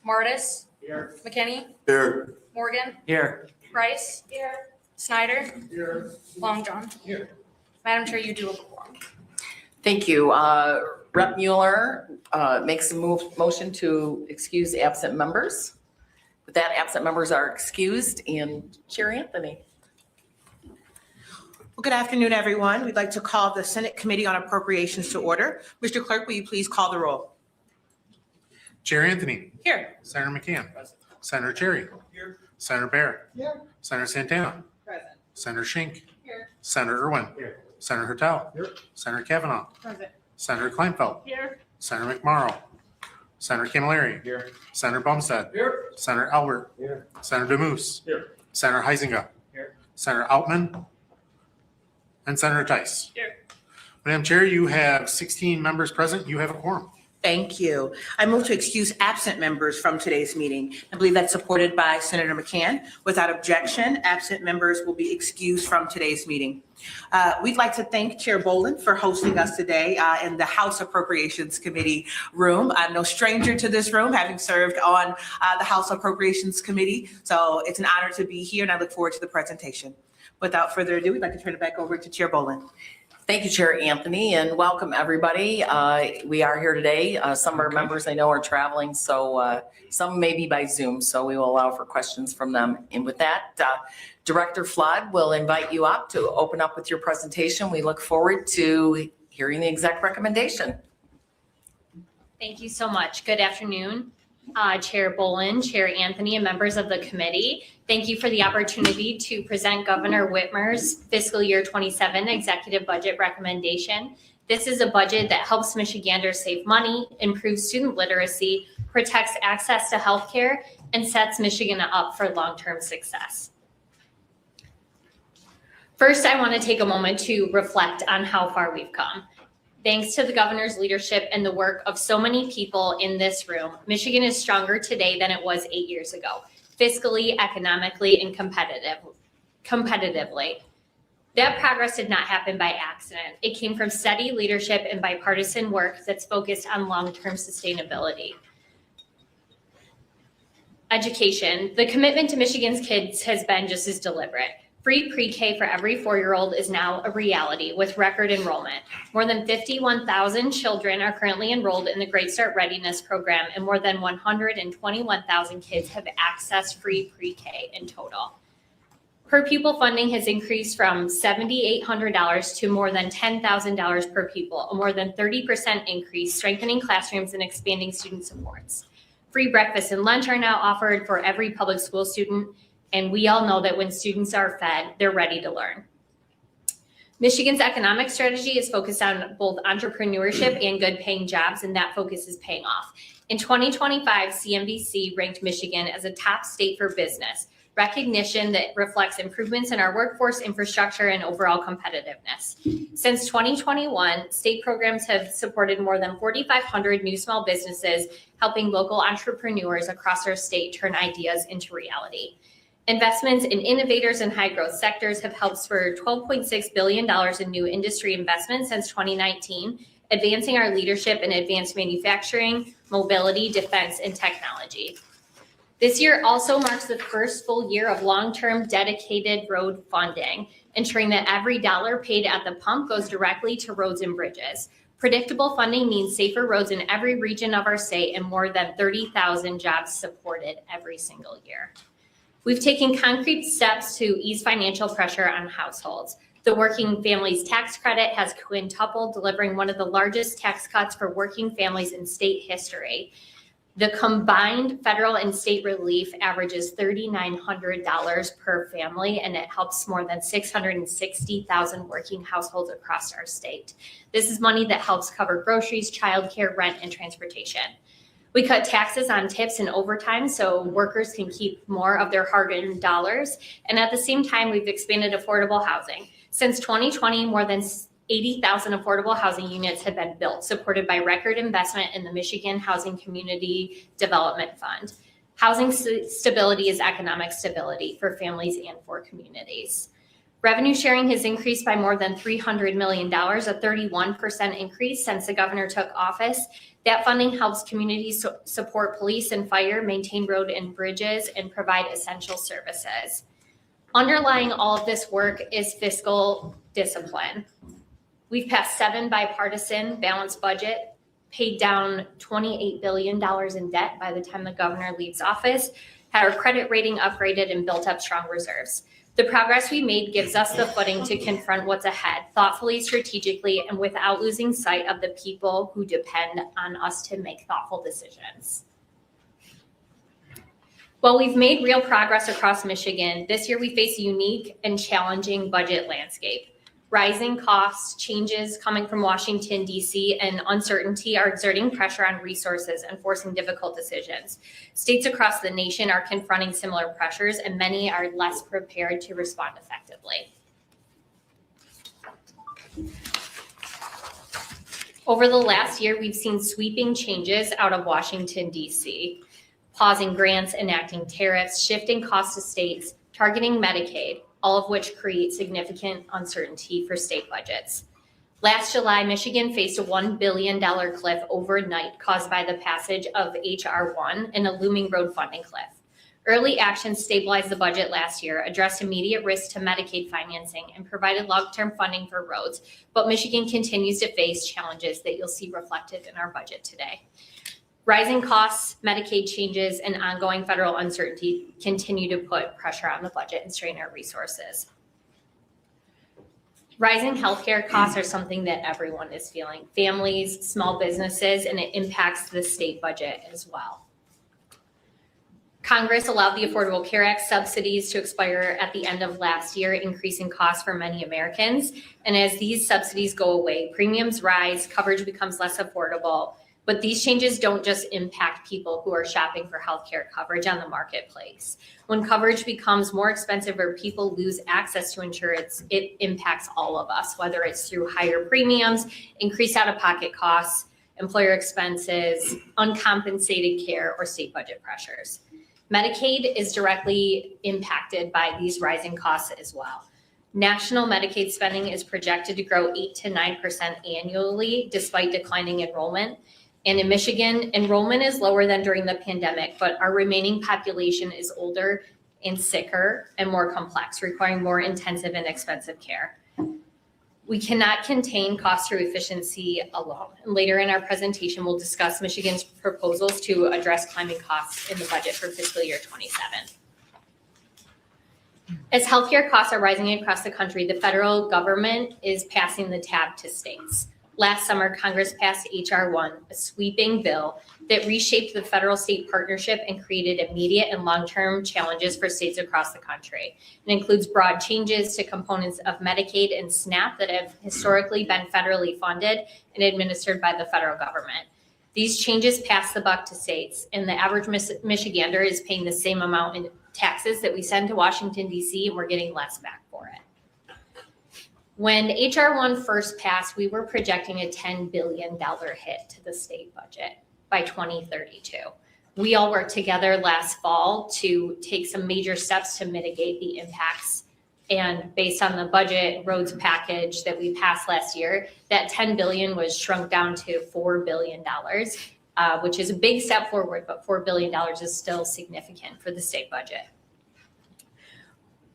Martis. Here. McKinney. Here. Morgan. Here. Price. Here. Snyder. Here. Long John. Here. Madam Chair, you do have a quorum. Thank you. Rep. Mueller makes a motion to excuse absent members. With that, absent members are excused. And Chair Anthony. Well, good afternoon, everyone. We'd like to call the Senate Committee on Appropriations to order. Mr. Clerk, will you please call the roll? Chair Anthony. Here. Senator McCann. Senator Cherry. Here. Senator Bear. Here. Senator Santana. Present. Senator Schenck. Here. Senator Irwin. Here. Senator Hertel. Here. Senator Kavanaugh. Present. Senator Kleinfeld. Here. Senator McMorrow. Senator Camilleri. Here. Senator Bumstead. Here. Senator Albert. Here. Senator DeMoose. Here. Senator Heisinger. Here. Senator Altman. And Senator Tice. Here. Madam Chair, you have 16 members present. You have a quorum. Thank you. I move to excuse absent members from today's meeting. I believe that's supported by Senator McCann. Without objection, absent members will be excused from today's meeting. We'd like to thank Chair Boland for hosting us today in the House Appropriations Committee room. I'm no stranger to this room, having served on the House Appropriations Committee. So it's an honor to be here, and I look forward to the presentation. Without further ado, we'd like to turn it back over to Chair Boland. Thank you, Chair Anthony, and welcome everybody. We are here today. Some of our members I know are traveling, so some may be by Zoom, so we will allow for questions from them. And with that, Director Flood will invite you up to open up with your presentation. We look forward to hearing the exec recommendation. Thank you so much. Good afternoon, Chair Boland, Chair Anthony, and members of the committee. Thank you for the opportunity to present Governor Whitmer's Fiscal Year 27 Executive Budget Recommendation. This is a budget that helps Michiganders save money, improves student literacy, protects access to healthcare, and sets Michigan up for long-term success. First, I want to take a moment to reflect on how far we've come. Thanks to the governor's leadership and the work of so many people in this room, Michigan is stronger today than it was 8 years ago, fiscally, economically, and competitively. That progress did not happen by accident. It came from steady leadership and bipartisan work that's focused on long-term sustainability. Education. The commitment to Michigan's kids has been just as deliberate. Free pre-K for every 4-year-old is now a reality with record enrollment. More than 51,000 children are currently enrolled in the Great Start Readiness Program, and more than 121,000 kids have accessed free pre-K in total. Per pupil funding has increased from $7,800 to more than $10,000 per pupil, a more than 30% increase, strengthening classrooms and expanding student supports. Free breakfast and lunch are now offered for every public school student. And we all know that when students are fed, they're ready to learn. Michigan's economic strategy is focused on both entrepreneurship and good paying jobs, and that focus is paying off. In 2025, CNBC ranked Michigan as a top state for business, recognition that reflects improvements in our workforce infrastructure and overall competitiveness. Since 2021, state programs have supported more than 4,500 new small businesses, helping local entrepreneurs across our state turn ideas into reality. Investments in innovators and high growth sectors have helped spur $12.6 billion in new industry investment since 2019, advancing our leadership in advanced manufacturing, mobility, defense, and technology. This year also marks the first full year of long-term dedicated road funding, ensuring that every dollar paid at the pump goes directly to roads and bridges. Predictable funding means safer roads in every region of our state and more than 30,000 jobs supported every single year. We've taken concrete steps to ease financial pressure on households. The Working Families Tax Credit has quintupled, delivering one of the largest tax cuts for working families in state history. The combined federal and state relief averages $3,900 per family, and it helps more than 660,000 working households across our state. This is money that helps cover groceries, childcare, rent, and transportation. We cut taxes on tips and overtime so workers can keep more of their hard-earned dollars. And at the same time, we've expanded affordable housing. Since 2020, more than 80,000 affordable housing units have been built, supported by record investment in the Michigan Housing Community Development Fund. Housing stability is economic stability for families and for communities. Revenue sharing has increased by more than $300 million, a 31% increase since the governor took office. That funding helps communities support police and fire, maintain road and bridges, and provide essential services. Underlying all of this work is fiscal discipline. We've passed 7 bipartisan balanced budget, paid down $28 billion in debt by the time the governor leaves office, had our credit rating upgraded, and built up strong reserves. The progress we made gives us the footing to confront what's ahead, thoughtfully, strategically, and without losing sight of the people who depend on us to make thoughtful decisions. While we've made real progress across Michigan, this year we face a unique and challenging budget landscape. Rising costs, changes coming from Washington, D.C., and uncertainty are exerting pressure on resources and forcing difficult decisions. States across the nation are confronting similar pressures, and many are less prepared to respond effectively. Over the last year, we've seen sweeping changes out of Washington, D.C., pausing grants, enacting tariffs, shifting costs to states, targeting Medicaid, all of which create significant uncertainty for state budgets. Last July, Michigan faced a $1 billion cliff overnight caused by the passage of H.R. 1 and a looming road funding cliff. Early actions stabilized the budget last year, addressed immediate risks to Medicaid financing, and provided long-term funding for roads, but Michigan continues to face challenges that you'll see reflected in our budget today. Rising costs, Medicaid changes, and ongoing federal uncertainty continue to put pressure on the budget and strain our resources. Rising healthcare costs are something that everyone is feeling, families, small businesses, and it impacts the state budget as well. Congress allowed the Affordable Care Act subsidies to expire at the end of last year, increasing costs for many Americans. And as these subsidies go away, premiums rise, coverage becomes less affordable. But these changes don't just impact people who are shopping for healthcare coverage on the marketplace. When coverage becomes more expensive or people lose access to insurance, it impacts all of us, whether it's through higher premiums, increased out-of-pocket costs, employer expenses, uncompensated care, or state budget pressures. Medicaid is directly impacted by these rising costs as well. National Medicaid spending is projected to grow 8 to 9% annually despite declining enrollment. And in Michigan, enrollment is lower than during the pandemic, but our remaining population is older and sicker and more complex, requiring more intensive and expensive care. We cannot contain cost through efficiency alone. And later in our presentation, we'll discuss Michigan's proposals to address climbing costs in the budget for fiscal year 27. As healthcare costs are rising across the country, the federal government is passing the tab to states. Last summer, Congress passed H.R. 1, a sweeping bill that reshaped the federal-state partnership and created immediate and long-term challenges for states across the country. It includes broad changes to components of Medicaid and SNAP that have historically been federally funded and administered by the federal government. These changes pass the buck to states, and the average Michigander is paying the same amount in taxes that we send to Washington, D.C., and we're getting less back for it. When H.R. 1 first passed, we were projecting a $10 billion hit to the state budget by 2032. We all worked together last fall to take some major steps to mitigate the impacts. And based on the budget roads package that we passed last year, that $10 billion was shrunk down to $4 billion, which is a big step forward, but $4 billion is still significant for the state budget.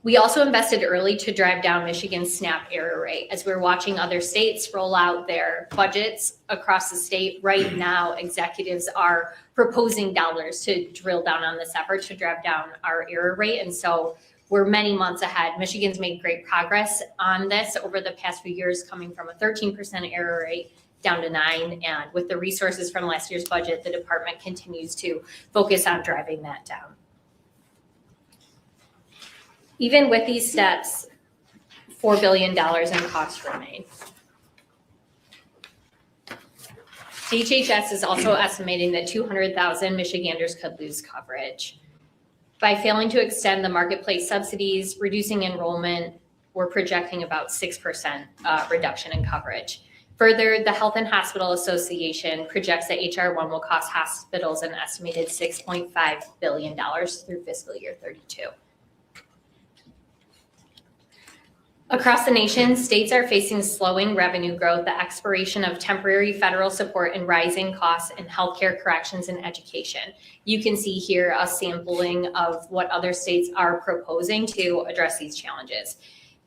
We also invested early to drive down Michigan's SNAP error rate. As we're watching other states roll out their budgets across the state, right now executives are proposing dollars to drill down on this effort to drive down our error rate. And so we're many months ahead. Michigan's made great progress on this over the past few years, coming from a 13% error rate down to 9%. And with the resources from last year's budget, the department continues to focus on driving that down. Even with these steps, $4 billion in costs remain. DHHS is also estimating that 200,000 Michiganders could lose coverage. By failing to extend the marketplace subsidies, reducing enrollment, we're projecting about 6% reduction in coverage. Further, the Health and Hospital Association projects that H.R. 1 will cost hospitals an estimated $6.5 billion through fiscal year 32. Across the nation, states are facing slowing revenue growth, the expiration of temporary federal support, and rising costs in healthcare, corrections, and education. You can see here a sampling of what other states are proposing to address these challenges.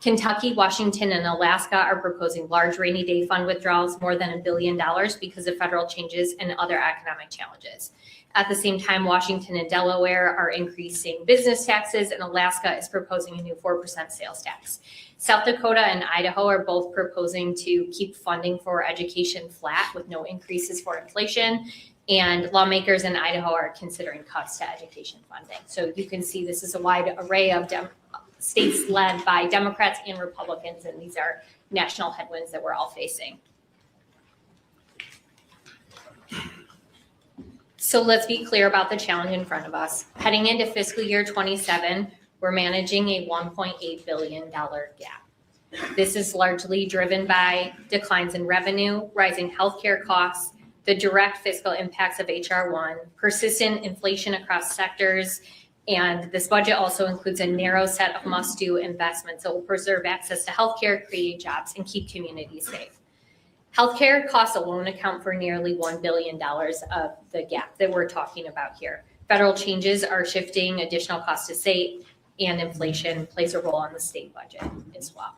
Kentucky, Washington, and Alaska are proposing large rainy day fund withdrawals, more than $1 billion because of federal changes and other economic challenges. At the same time, Washington and Delaware are increasing business taxes, and Alaska is proposing a new 4% sales tax. South Dakota and Idaho are both proposing to keep funding for education flat with no increases for inflation. And lawmakers in Idaho are considering cuts to education funding. So you can see this is a wide array of states led by Democrats and Republicans, and these are national headwinds that we're all facing. So let's be clear about the challenge in front of us. Heading into fiscal year 27, we're managing a $1.8 billion gap. This is largely driven by declines in revenue, rising healthcare costs, the direct fiscal impacts of HR 1, persistent inflation across sectors, and this budget also includes a narrow set of must-do investments that will preserve access to healthcare, create jobs, and keep communities safe. Healthcare costs alone account for nearly $1 billion of the gap that we're talking about here. Federal changes are shifting additional costs to state, and inflation plays a role on the state budget as well.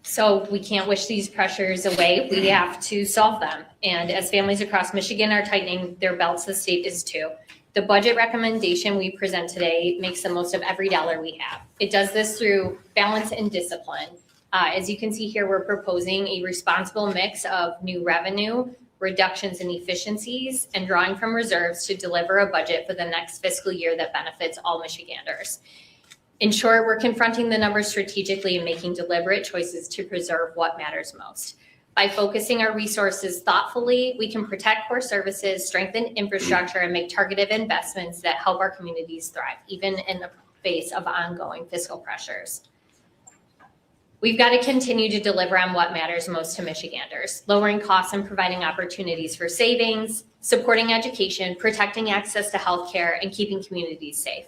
So we can't wish these pressures away. We have to solve them. And as families across Michigan are tightening their belts, the state is too. The budget recommendation we present today makes the most of every dollar we have. It does this through balance and discipline. As you can see here, we're proposing a responsible mix of new revenue, reductions in efficiencies, and drawing from reserves to deliver a budget for the next fiscal year that benefits all Michiganders. In short, we're confronting the numbers strategically and making deliberate choices to preserve what matters most. By focusing our resources thoughtfully, we can protect core services, strengthen infrastructure, and make targeted investments that help our communities thrive, even in the face of ongoing fiscal pressures. We've got to continue to deliver on what matters most to Michiganders, lowering costs and providing opportunities for savings, supporting education, protecting access to healthcare, and keeping communities safe.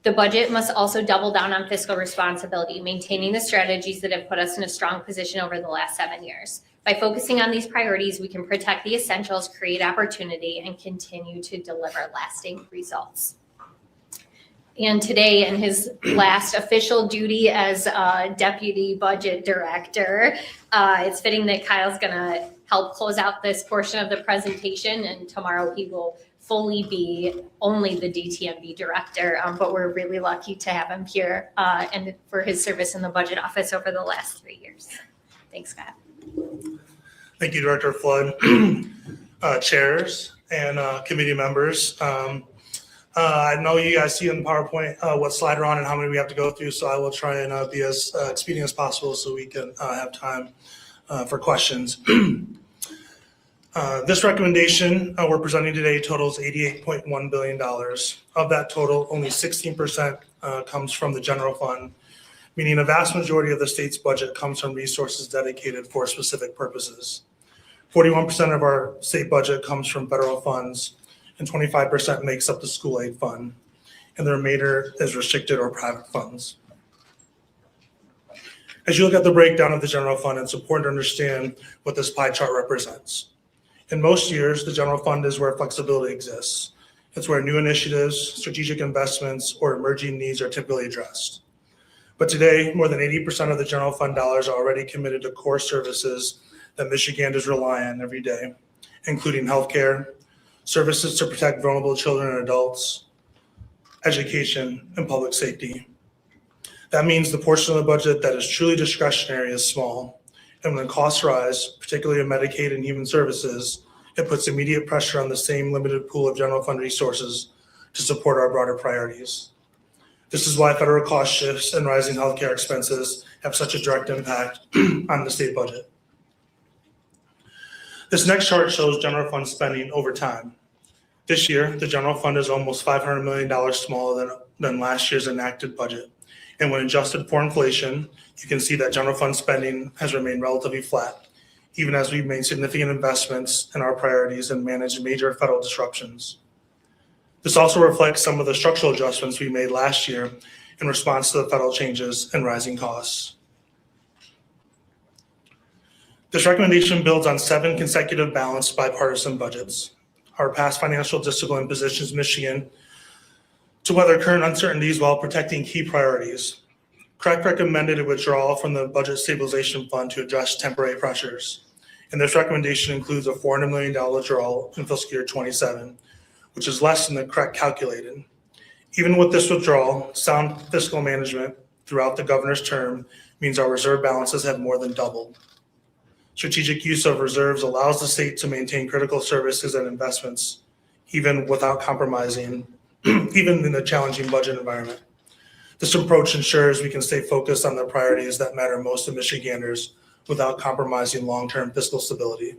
The budget must also double down on fiscal responsibility, maintaining the strategies that have put us in a strong position over the last 7 years. By focusing on these priorities, we can protect the essentials, create opportunity, and continue to deliver lasting results. And today, in his last official duty as Deputy Budget Director, it's fitting that Kyle's gonna help close out this portion of the presentation, and tomorrow he will fully be only the DTMB Director, but we're really lucky to have him here and for his service in the Budget Office over the last 3 years. Thanks, Scott. Thank you, Director Flood, chairs, and committee members. I know you guys see in the PowerPoint what slide we're on and how many we have to go through, so I will try and be as expedient as possible so we can have time for questions. This recommendation we're presenting today totals $88.1 billion. Of that total, only 16% comes from the general fund, meaning a vast majority of the state's budget comes from resources dedicated for specific purposes. 41% of our state budget comes from federal funds, and 25% makes up the school aid fund, and the remainder is restricted or private funds. As you look at the breakdown of the general fund, it's important to understand what this pie chart represents. In most years, the general fund is where flexibility exists. It's where new initiatives, strategic investments, or emerging needs are typically addressed. But today, more than 80% of the general fund dollars are already committed to core services that Michiganders rely on every day, including healthcare, services to protect vulnerable children and adults, education, and public safety. That means the portion of the budget that is truly discretionary is small. And when costs rise, particularly in Medicaid and human services, it puts immediate pressure on the same limited pool of general fund resources to support our broader priorities. This is why federal cost shifts and rising healthcare expenses have such a direct impact on the state budget. This next chart shows general fund spending over time. This year, the general fund is almost $500 million smaller than last year's enacted budget. And when adjusted for inflation, you can see that general fund spending has remained relatively flat, even as we've made significant investments in our priorities and managed major federal disruptions. This also reflects some of the structural adjustments we made last year in response to the federal changes and rising costs. This recommendation builds on 7 consecutive balanced bipartisan budgets. Our past financial discipline positions Michigan to weather current uncertainties while protecting key priorities. CREC recommended a withdrawal from the Budget Stabilization Fund to address temporary pressures. And this recommendation includes a $400 million withdrawal in fiscal year 27, which is less than the CREC calculated. Even with this withdrawal, sound fiscal management throughout the governor's term means our reserve balances have more than doubled. Strategic use of reserves allows the state to maintain critical services and investments, even without compromising, even in a challenging budget environment. This approach ensures we can stay focused on the priorities that matter most to Michiganders without compromising long-term fiscal stability.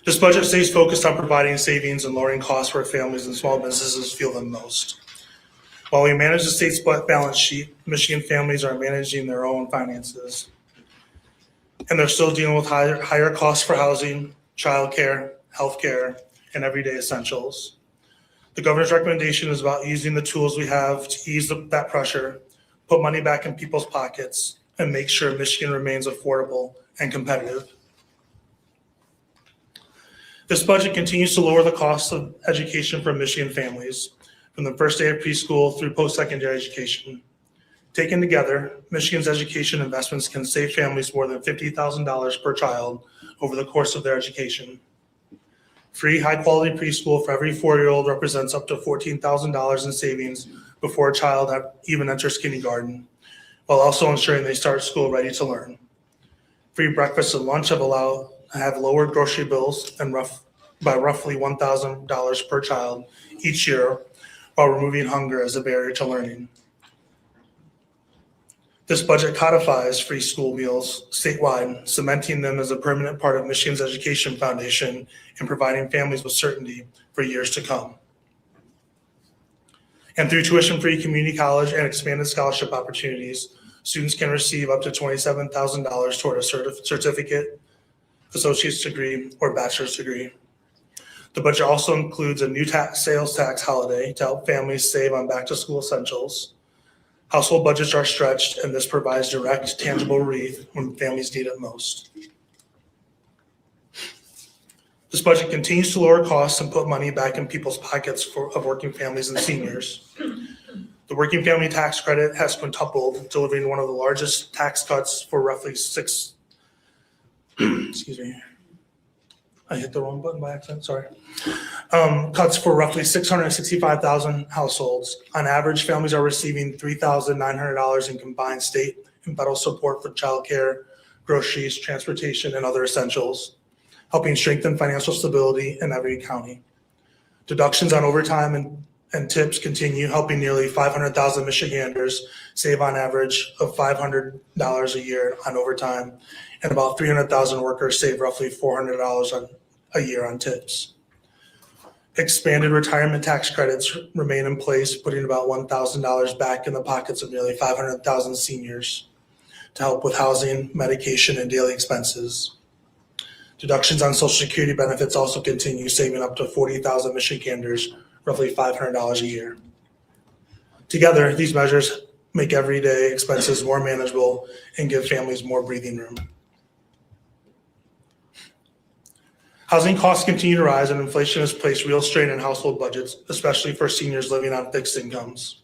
This budget stays focused on providing savings and lowering costs where families and small businesses feel them most. While we manage the state's balance sheet, Michigan families are managing their own finances. And they're still dealing with higher costs for housing, childcare, healthcare, and everyday essentials. The governor's recommendation is about using the tools we have to ease that pressure, put money back in people's pockets, and make sure Michigan remains affordable and competitive. This budget continues to lower the cost of education for Michigan families, from the first day of preschool through post-secondary education. Taken together, Michigan's education investments can save families more than $50,000 per child over the course of their education. Free, high-quality preschool for every 4-year-old represents up to $14,000 in savings before a child even enters kindergarten, while also ensuring they start school ready to learn. Free breakfast and lunch have lowered grocery bills by roughly $1,000 per child each year, while removing hunger as a barrier to learning. This budget codifies free school meals statewide, cementing them as a permanent part of Michigan's education foundation and providing families with certainty for years to come. And through tuition-free community college and expanded scholarship opportunities, students can receive up to $27,000 toward a certificate, associate's degree, or bachelor's degree. The budget also includes a new sales tax holiday to help families save on back-to-school essentials. Household budgets are stretched, and this provides direct, tangible relief when families need it most. This budget continues to lower costs and put money back in people's pockets of working families and seniors. The working family tax credit has quintupled, delivering one of the largest tax cuts for roughly excuse me. I hit the wrong button by accident, sorry. Cuts for roughly 665,000 households. On average, families are receiving $3,900 in combined state and federal support for childcare, groceries, transportation, and other essentials, helping strengthen financial stability in every county. Deductions on overtime and tips continue, helping nearly 500,000 Michiganders save on average of $500 a year on overtime, and about 300,000 workers save roughly $400 a year on tips. Expanded retirement tax credits remain in place, putting about $1,000 back in the pockets of nearly 500,000 seniors to help with housing, medication, and daily expenses. Deductions on Social Security benefits also continue, saving up to 40,000 Michiganders roughly $500 a year. Together, these measures make everyday expenses more manageable and give families more breathing room. Housing costs continue to rise, and inflation has placed real strain on household budgets, especially for seniors living on fixed incomes.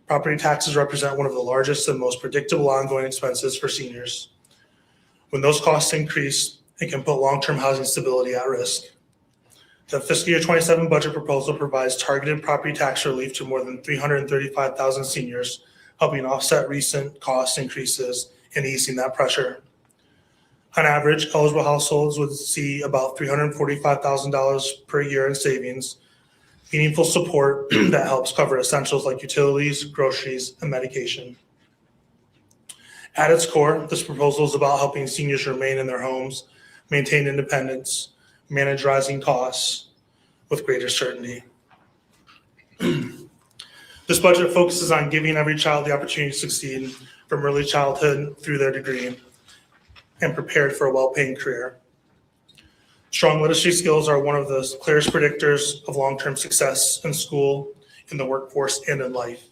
Property taxes represent one of the largest and most predictable ongoing expenses for seniors. When those costs increase, it can put long-term housing stability at risk. The fiscal year 27 budget proposal provides targeted property tax relief to more than 335,000 seniors, helping offset recent cost increases and easing that pressure. On average, eligible households would see about $345,000 per year in savings, meaningful support that helps cover essentials like utilities, groceries, and medication. At its core, this proposal is about helping seniors remain in their homes, maintain independence, manage rising costs with greater certainty. This budget focuses on giving every child the opportunity to succeed from early childhood through their degree and prepared for a well-paying career. Strong literacy skills are one of the clearest predictors of long-term success in school in the workforce and in life.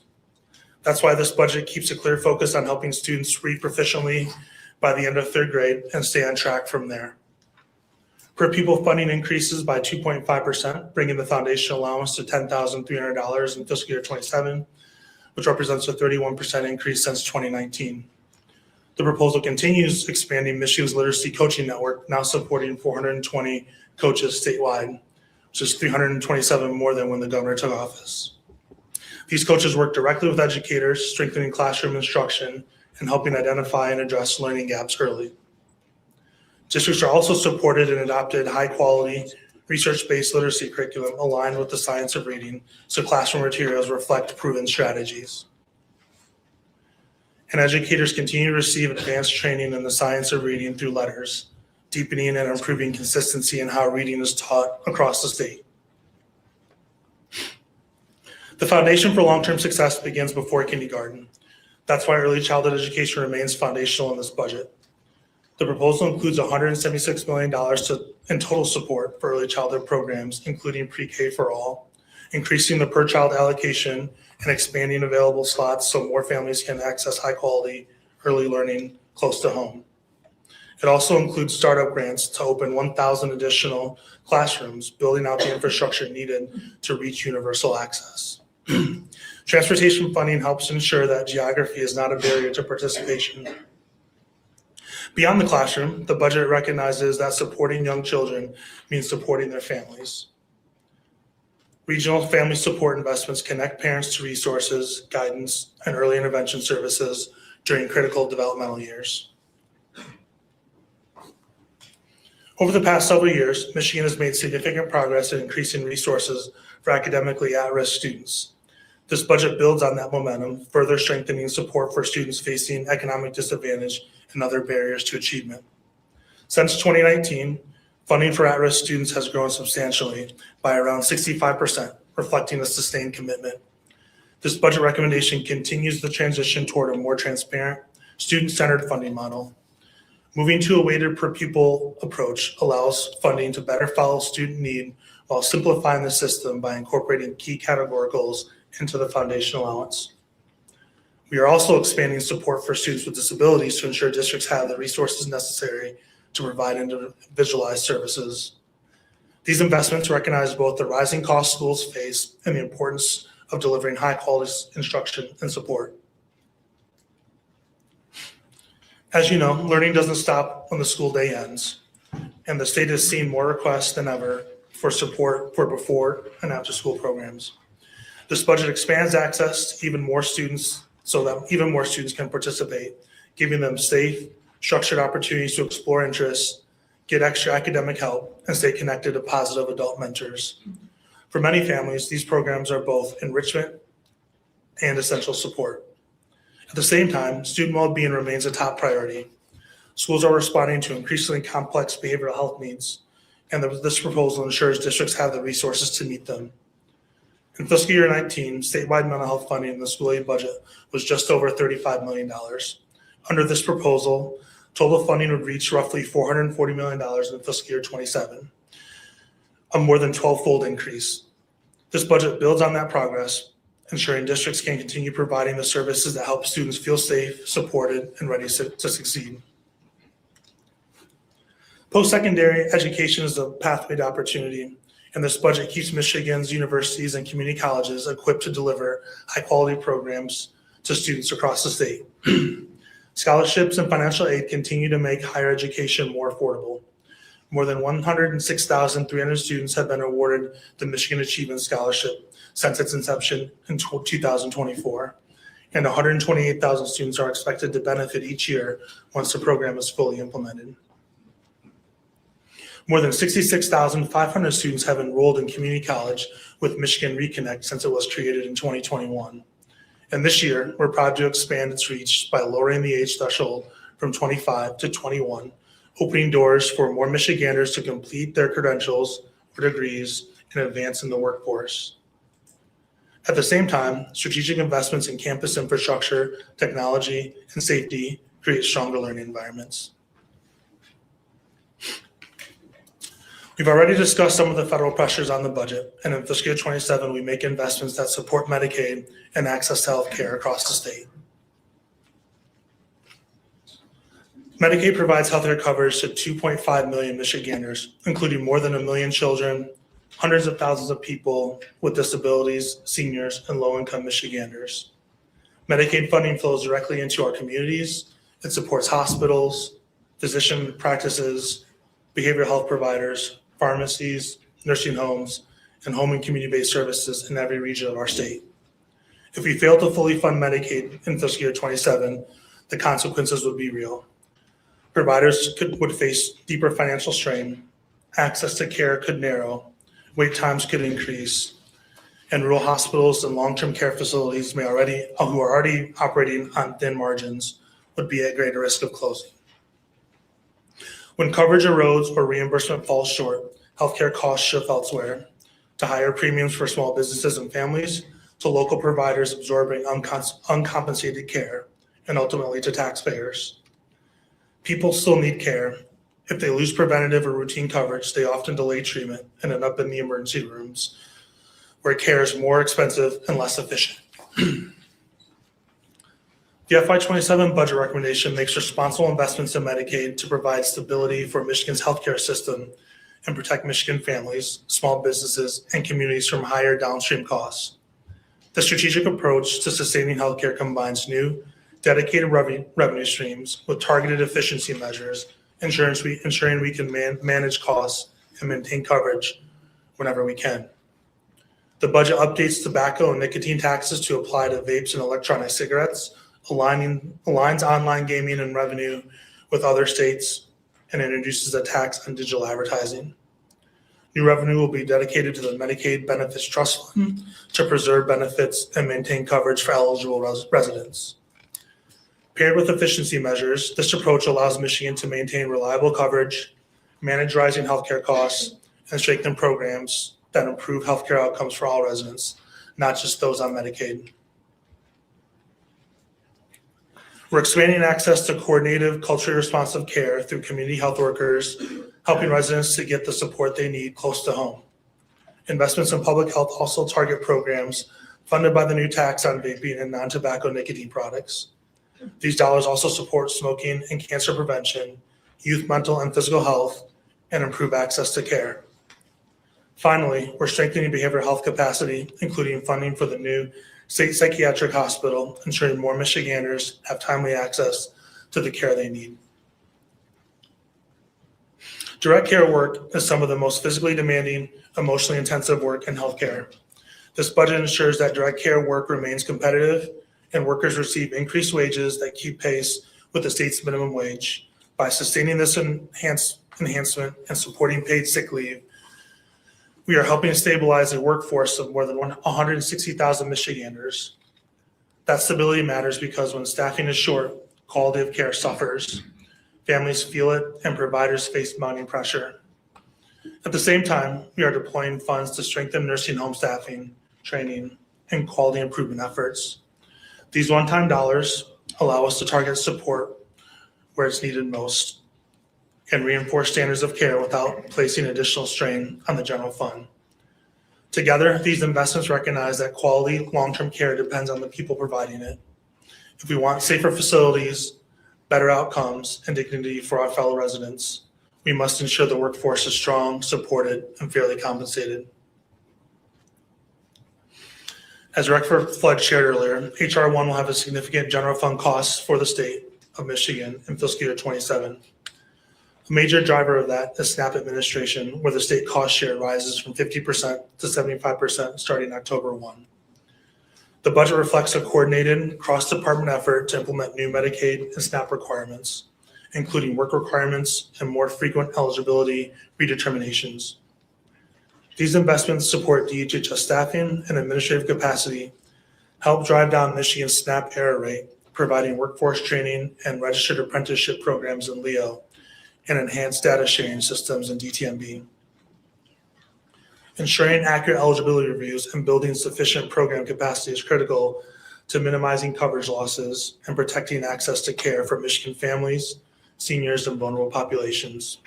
That's why this budget keeps a clear focus on helping students read proficiently by the end of third grade and stay on track from there. Per pupil funding increases by 2.5%, bringing the foundation allowance to $10,300 in fiscal year 27, which represents a 31% increase since 2019. The proposal continues expanding Michigan's literacy coaching network, now supporting 420 coaches statewide, which is 327 more than when the governor took office. These coaches work directly with educators, strengthening classroom instruction and helping identify and address learning gaps early. Districts are also supported and adopted high-quality, research-based literacy curriculum aligned with the science of reading, so classroom materials reflect proven strategies. And educators continue to receive advanced training in the science of reading through letters, deepening and improving consistency in how reading is taught across the state. The foundation for long-term success begins before kindergarten. That's why early childhood education remains foundational in this budget. The proposal includes $176 million in total support for early childhood programs, including pre-K for all, increasing the per-child allocation and expanding available slots so more families can access high-quality early learning close to home. It also includes startup grants to open 1,000 additional classrooms, building out the infrastructure needed to reach universal access. Transportation funding helps ensure that geography is not a barrier to participation. Beyond the classroom, the budget recognizes that supporting young children means supporting their families. Regional family support investments connect parents to resources, guidance, and early intervention services during critical developmental years. Over the past several years, Michigan has made significant progress in increasing resources for academically at-risk students. This budget builds on that momentum, further strengthening support for students facing economic disadvantage and other barriers to achievement. Since 2019, funding for at-risk students has grown substantially by around 65%, reflecting a sustained commitment. This budget recommendation continues the transition toward a more transparent, student-centered funding model. Moving to a weighted per pupil approach allows funding to better follow student need while simplifying the system by incorporating key categoricals into the foundation allowance. We are also expanding support for students with disabilities to ensure districts have the resources necessary to provide individualized services. These investments recognize both the rising costs schools face and the importance of delivering high-quality instruction and support. As you know, learning doesn't stop when the school day ends, and the state has seen more requests than ever for support for before and after school programs. This budget expands access to even more students so that even more students can participate, giving them safe, structured opportunities to explore interests, get extra academic help, and stay connected to positive adult mentors. For many families, these programs are both enrichment and essential support. At the same time, student well-being remains a top priority. Schools are responding to increasingly complex behavioral health needs, and this proposal ensures districts have the resources to meet them. In fiscal year 19, statewide mental health funding in the school aid budget was just over $35 million. Under this proposal, total funding would reach roughly $440 million in fiscal year 27, a more than 12-fold increase. This budget builds on that progress, ensuring districts can continue providing the services that help students feel safe, supported, and ready to succeed. Post-secondary education is a pathway to opportunity, and this budget keeps Michigan's universities and community colleges equipped to deliver high-quality programs to students across the state. Scholarships and financial aid continue to make higher education more affordable. More than 106,300 students have been awarded the Michigan Achievement Scholarship since its inception in 2024, and 128,000 students are expected to benefit each year once the program is fully implemented. More than 66,500 students have enrolled in community college with Michigan Reconnect since it was created in 2021. And this year, we're proud to expand its reach by lowering the age threshold from 25 to 21, opening doors for more Michiganders to complete their credentials or degrees and advance in the workforce. At the same time, strategic investments in campus infrastructure, technology, and safety create stronger learning environments. We've already discussed some of the federal pressures on the budget, and in fiscal year 27, we make investments that support Medicaid and access to health care across the state. Medicaid provides healthcare coverage to 2.5 million Michiganders, including more than 1 million children, hundreds of thousands of people with disabilities, seniors, and low-income Michiganders. Medicaid funding flows directly into our communities. It supports hospitals, physician practices, behavioral health providers, pharmacies, nursing homes, and home and community-based services in every region of our state. If we fail to fully fund Medicaid in fiscal year 27, the consequences would be real. Providers would face deeper financial strain, access to care could narrow, wait times could increase, and rural hospitals and long-term care facilities who are already operating on thin margins would be at greater risk of closing. When coverage erodes or reimbursement falls short, healthcare costs shift elsewhere, to higher premiums for small businesses and families, to local providers absorbing uncompensated care, and ultimately to taxpayers. People still need care. If they lose preventative or routine coverage, they often delay treatment and end up in the emergency rooms, where care is more expensive and less efficient. The FY27 budget recommendation makes responsible investments in Medicaid to provide stability for Michigan's healthcare system and protect Michigan families, small businesses, and communities from higher downstream costs. The strategic approach to sustaining healthcare combines new, dedicated revenue streams with targeted efficiency measures, ensuring we can manage costs and maintain coverage whenever we can. The budget updates tobacco and nicotine taxes to apply to vapes and electronic cigarettes, aligns online gaming and revenue with other states, and introduces a tax on digital advertising. New revenue will be dedicated to the Medicaid Benefits Trust Fund to preserve benefits and maintain coverage for eligible residents. Paired with efficiency measures, this approach allows Michigan to maintain reliable coverage, manage rising healthcare costs, and strengthen programs that improve healthcare outcomes for all residents, not just those on Medicaid. We're expanding access to coordinated, culturally responsive care through community health workers, helping residents to get the support they need close to home. Investments in public health also target programs funded by the new tax on vaping and non-tobacco nicotine products. These dollars also support smoking and cancer prevention, youth mental and physical health, and improve access to care. Finally, we're strengthening behavioral health capacity, including funding for the new state psychiatric hospital, ensuring more Michiganders have timely access to the care they need. Direct care work is some of the most physically demanding, emotionally intensive work in healthcare. This budget ensures that direct care work remains competitive and workers receive increased wages that keep pace with the state's minimum wage. By sustaining this enhancement and supporting paid sick leave, we are helping stabilize a workforce of more than 160,000 Michiganders. That stability matters because when staffing is short, quality of care suffers. Families feel it and providers face mounting pressure. At the same time, we are deploying funds to strengthen nursing home staffing, training, and quality improvement efforts. These one-time dollars allow us to target support where it's needed most and reinforce standards of care without placing additional strain on the general fund. Together, these investments recognize that quality long-term care depends on the people providing it. If we want safer facilities, better outcomes, and dignity for our fellow residents, we must ensure the workforce is strong, supported, and fairly compensated. As Director Flood shared earlier, HR 1 will have a significant general fund costs for the state of Michigan in fiscal year 27. A major driver of that is SNAP administration, where the state cost share rises from 50% to 75% starting October 1. The budget reflects a coordinated cross-department effort to implement new Medicaid and SNAP requirements, including work requirements and more frequent eligibility redeterminations. These investments support DHHS staffing and administrative capacity, help drive down Michigan's SNAP error rate, providing workforce training and registered apprenticeship programs in LEO, and enhanced data sharing systems in DTMB. Ensuring accurate eligibility reviews and building sufficient program capacity is critical to minimizing coverage losses and protecting access to care for Michigan families, seniors, and vulnerable populations.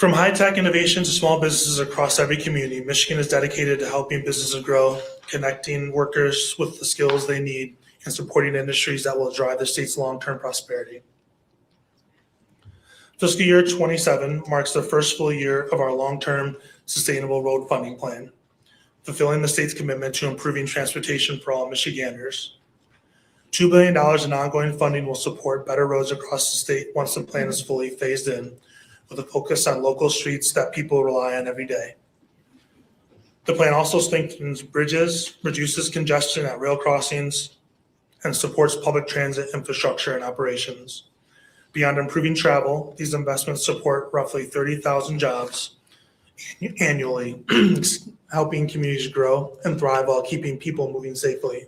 From high-tech innovation to small businesses across every community, Michigan is dedicated to helping businesses grow, connecting workers with the skills they need, and supporting industries that will drive the state's long-term prosperity. Fiscal year 27 marks the first full year of our long-term sustainable road funding plan, fulfilling the state's commitment to improving transportation for all Michiganders. $2 billion in ongoing funding will support better roads across the state once the plan is fully phased in, with a focus on local streets that people rely on every day. The plan also strengthens bridges, reduces congestion at rail crossings, and supports public transit infrastructure and operations. Beyond improving travel, these investments support roughly 30,000 jobs annually, helping communities grow and thrive while keeping people moving safely.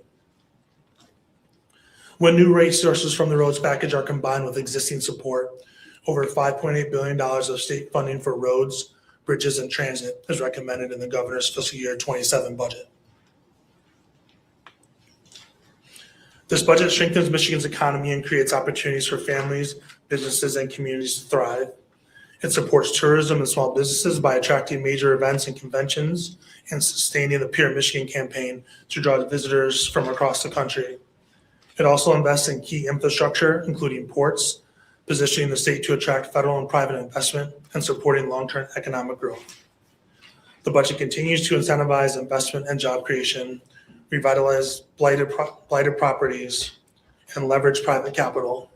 When new resources from the roads package are combined with existing support, over $5.8 billion of state funding for roads, bridges, and transit is recommended in the governor's fiscal year 27 budget. This budget strengthens Michigan's economy and creates opportunities for families, businesses, and communities to thrive. It supports tourism and small businesses by attracting major events and conventions and sustaining the Pure Michigan campaign to draw visitors from across the country. It also invests in key infrastructure, including ports, positioning the state to attract federal and private investment and supporting long-term economic growth. The budget continues to incentivize investment and job creation, revitalize blighted properties, and leverage private capital.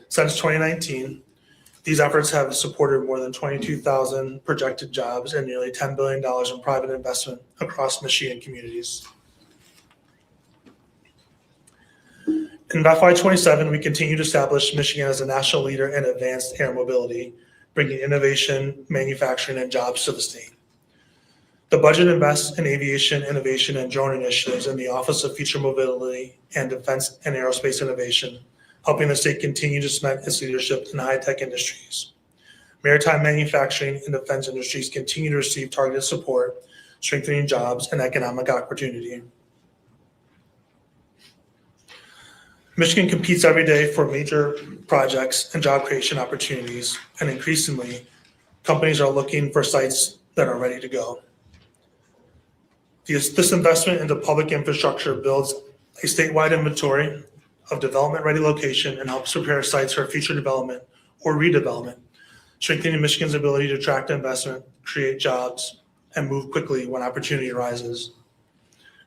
Since 2019, these efforts have supported more than 22,000 projected jobs and nearly $10 billion in private investment across Michigan communities. In FY27, we continue to establish Michigan as a national leader in advanced air mobility, bringing innovation, manufacturing, and jobs to the state. The budget invests in aviation, innovation, and drone initiatives in the Office of Future Mobility and Defense and Aerospace Innovation, helping the state continue to cement its leadership in high-tech industries. Maritime manufacturing and defense industries continue to receive targeted support, strengthening jobs and economic opportunity. Michigan competes every day for major projects and job creation opportunities, and increasingly, companies are looking for sites that are ready to go. This investment into public infrastructure builds a statewide inventory of development-ready location and helps prepare sites for future development or redevelopment, strengthening Michigan's ability to attract investment, create jobs, and move quickly when opportunity arises.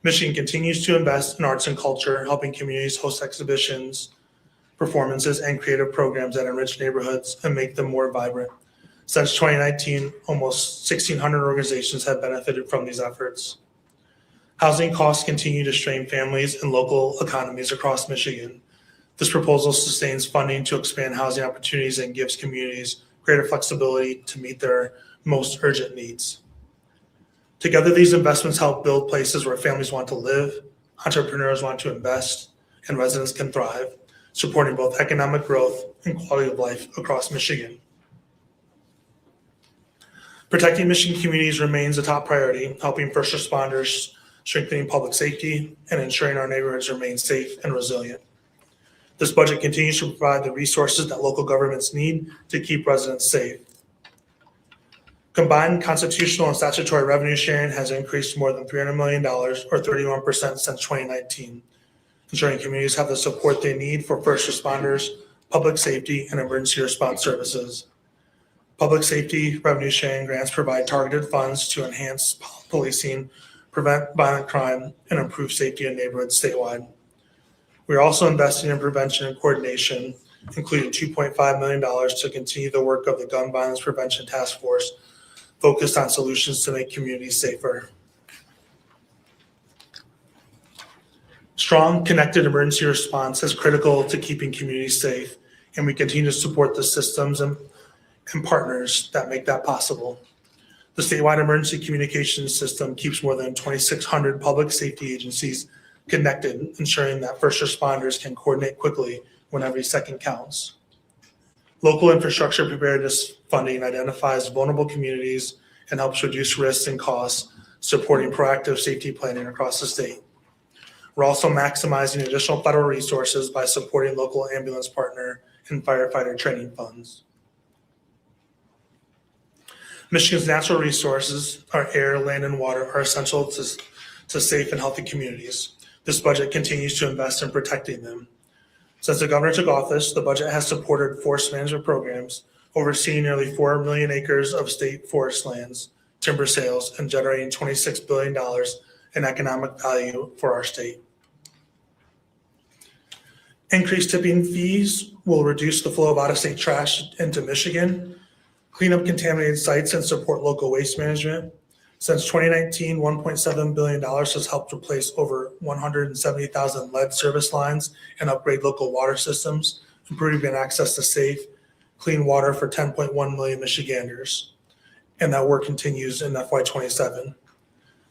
Michigan continues to invest in arts and culture, helping communities host exhibitions, performances, and creative programs that enrich neighborhoods and make them more vibrant. Since 2019, almost 1,600 organizations have benefited from these efforts. Housing costs continue to strain families and local economies across Michigan. This proposal sustains funding to expand housing opportunities and gives communities greater flexibility to meet their most urgent needs. Together, these investments help build places where families want to live, entrepreneurs want to invest, and residents can thrive, supporting both economic growth and quality of life across Michigan. Protecting Michigan communities remains a top priority, helping first responders, strengthening public safety, and ensuring our neighborhoods remain safe and resilient. This budget continues to provide the resources that local governments need to keep residents safe. Combined constitutional and statutory revenue sharing has increased more than $300 million, or 31% since 2019, ensuring communities have the support they need for first responders, public safety, and emergency response services. Public safety revenue sharing grants provide targeted funds to enhance policing, prevent violent crime, and improve safety in neighborhoods statewide. We are also investing in prevention and coordination, including $2.5 million to continue the work of the Gun Violence Prevention Task Force, focused on solutions to make communities safer. Strong, connected emergency response is critical to keeping communities safe, and we continue to support the systems and partners that make that possible. The statewide emergency communications system keeps more than 2,600 public safety agencies connected, ensuring that first responders can coordinate quickly when every second counts. Local infrastructure preparedness funding identifies vulnerable communities and helps reduce risks and costs, supporting proactive safety planning across the state. We're also maximizing additional federal resources by supporting local ambulance partner and firefighter training funds. Michigan's natural resources, our air, land, and water, are essential to safe and healthy communities. This budget continues to invest in protecting them. Since the governor took office, the budget has supported forest management programs, overseeing nearly 4 million acres of state forest lands, timber sales, and generating $26 billion in economic value for our state. Increased tipping fees will reduce the flow of out-of-state trash into Michigan, clean up contaminated sites, and support local waste management. Since 2019, $1.7 billion has helped replace over 170,000 lead service lines and upgrade local water systems, improving access to safe, clean water for 10.1 million Michiganders. And that work continues in FY27.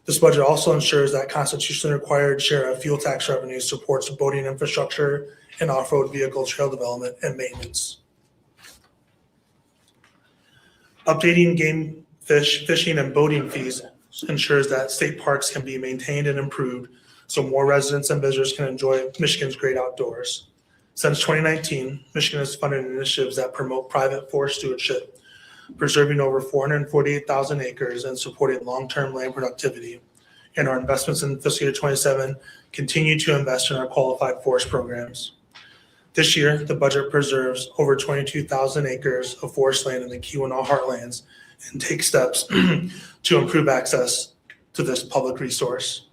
This budget also ensures that constitutionally required share of fuel tax revenue supports boating infrastructure and off-road vehicle trail development and maintenance. Updating game fishing and boating fees ensures that state parks can be maintained and improved so more residents and visitors can enjoy Michigan's great outdoors. Since 2019, Michigan has funded initiatives that promote private forest stewardship, preserving over 448,000 acres and supporting long-term land productivity. And our investments in fiscal year 27 continue to invest in our qualified forest programs. This year, the budget preserves over 22,000 acres of forest land in the Keweenaw heartlands and takes steps to improve access to this public resource.